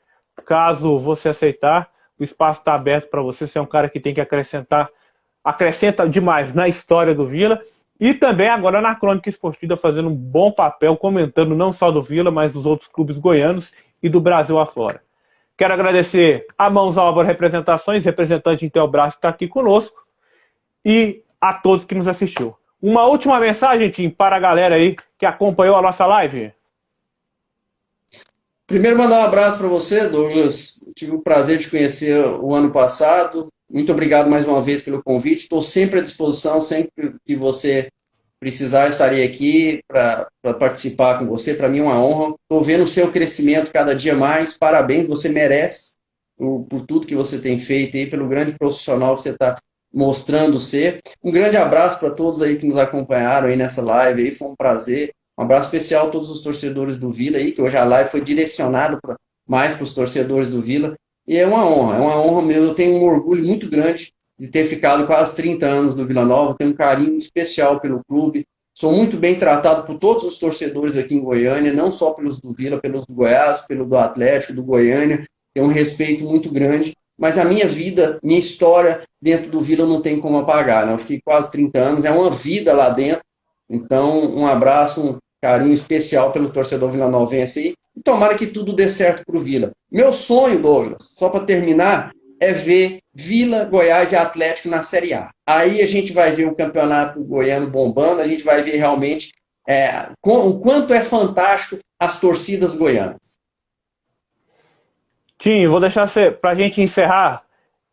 S1: caso você aceitar. O espaço está aberto para você. Você é um cara que tem que acrescenta demais na história do Vila. E também agora na Crônica Esportiva fazendo um bom papel, comentando não só do Vila, mas dos outros clubes goianos e do Brasil afora. Quero agradecer a Mãos à Obra Representações, representante Intelbras que está aqui conosco, e a todos que nos assistiu. Uma última mensagem, Tim, para a galera aí que acompanhou a nossa live.
S2: Primeiro, mandar um abraço para você, Douglas. Tive o prazer de conhecer o ano passado. Muito obrigado mais uma vez pelo convite. Estou sempre à disposição, sempre que você precisar, estarei aqui para participar com você. Para mim é uma honra. Estou vendo o seu crescimento cada dia mais. Parabéns, você merece por tudo que você tem feito aí, pelo grande profissional que você está mostrando ser. Um grande abraço para todos aí que nos acompanharam aí nessa live aí, foi um prazer. Um abraço especial a todos os torcedores do Vila aí, que hoje a live foi direcionada mais para os torcedores do Vila. E é uma honra mesmo. Eu tenho um orgulho muito grande de ter ficado quase 30 anos no Vila Nova, tenho um carinho especial pelo clube. Sou muito bem tratado por todos os torcedores aqui em Goiânia, não só pelos do Vila, pelos do Goiás, pelo do Atlético, do Goiânia. Tenho um respeito muito grande. Mas a minha vida, minha história dentro do Vila não tem como apagar, né? Eu fiquei quase 30 anos, é uma vida lá dentro. Então, um abraço, um carinho especial pelo torcedor vilanovense aí. E tomara que tudo dê certo para o Vila. Meu sonho, Douglas, só para terminar, é ver Vila, Goiás e Atlético na Série A. Aí a gente vai ver o campeonato goiano bombando, a gente vai ver realmente o quanto é fantástico as torcidas goianas.
S1: Tim, vou deixar você, pra gente encerrar.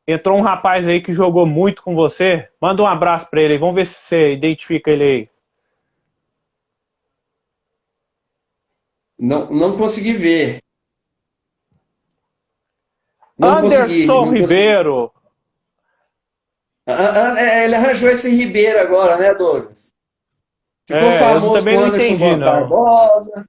S1: Entrou um rapaz aí que jogou muito com você. Manda um abraço pra ele aí. Vamos ver se você identifica ele aí.
S2: Não consegui ver.
S1: Anderson Ribeiro.
S2: Ele arranjou esse Ribeiro agora, né, Douglas? Ficou famoso com o Anderson Barbosa.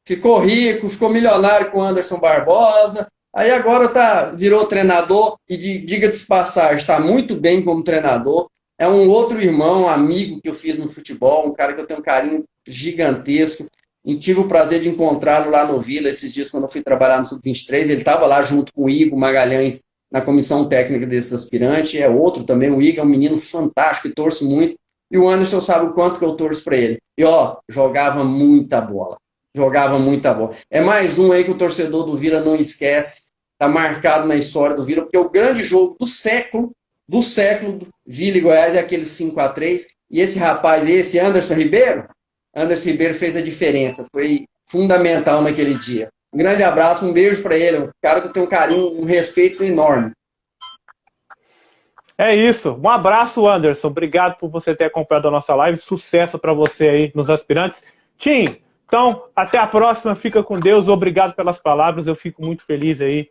S2: Ficou rico, ficou milionário com o Anderson Barbosa. Aí agora virou treinador e, diga-se de passagem, está muito bem como treinador. É um outro irmão, amigo que eu fiz no futebol, um cara que eu tenho um carinho gigantesco. E tive o prazer de encontrá-lo lá no Vila esses dias, quando eu fui trabalhar no Sub-23. Ele estava lá junto com o Igor Magalhães na comissão técnica desses aspirantes. É outro também, o Igor é um menino fantástico e torço muito. E o Anderson sabe o quanto que eu torço para ele. E jogava muita bola. Jogava muita bola. É mais um aí que o torcedor do Vila não esquece. Está marcado na história do Vila, porque o grande jogo do século do Vila e Goiás é aquele 5-3. E esse rapaz, esse Anderson Ribeiro fez a diferença. Foi fundamental naquele dia. Um grande abraço, um beijo para ele. Um cara que eu tenho um carinho, um respeito enorme.
S1: É isso. Um abraço, Anderson. Obrigado por você ter acompanhado a nossa live. Sucesso para você aí nos aspirantes. Tim, então, até a próxima. Fica com Deus. Obrigado pelas palavras. Eu fico muito feliz aí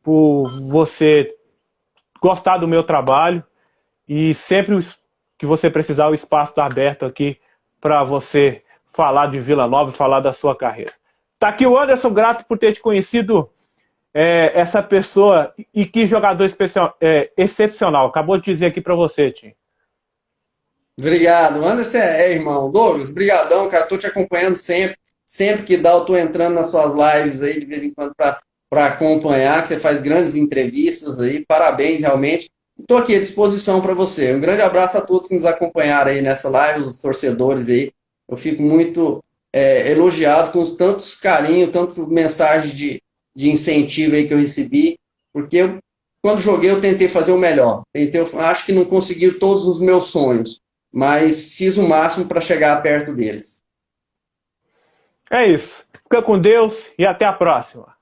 S1: por você gostar do meu trabalho. E sempre que você precisar, o espaço está aberto aqui para você falar de Vila Nova e falar da sua carreira. Tá aqui o Anderson, grato por ter te conhecido, essa pessoa, e que jogador excepcional. Acabou de dizer aqui para você, Tim.
S2: Obrigado. Anderson irmão. Douglas, brigadão, cara. Tô te acompanhando sempre. Sempre que dá, eu tô entrando nas suas lives aí, de vez em quando, para acompanhar, que você faz grandes entrevistas aí. Parabéns, realmente. Estou aqui à disposição para você. Um grande abraço a todos que nos acompanharam aí nessa live, os torcedores aí. Eu fico muito elogiado com os tantos carinhos, tantas mensagens de incentivo aí que eu recebi, porque quando joguei eu tentei fazer o melhor. Acho que não consegui todos os meus sonhos, mas fiz o máximo para chegar perto deles.
S1: É isso. Fica com Deus e até a próxima.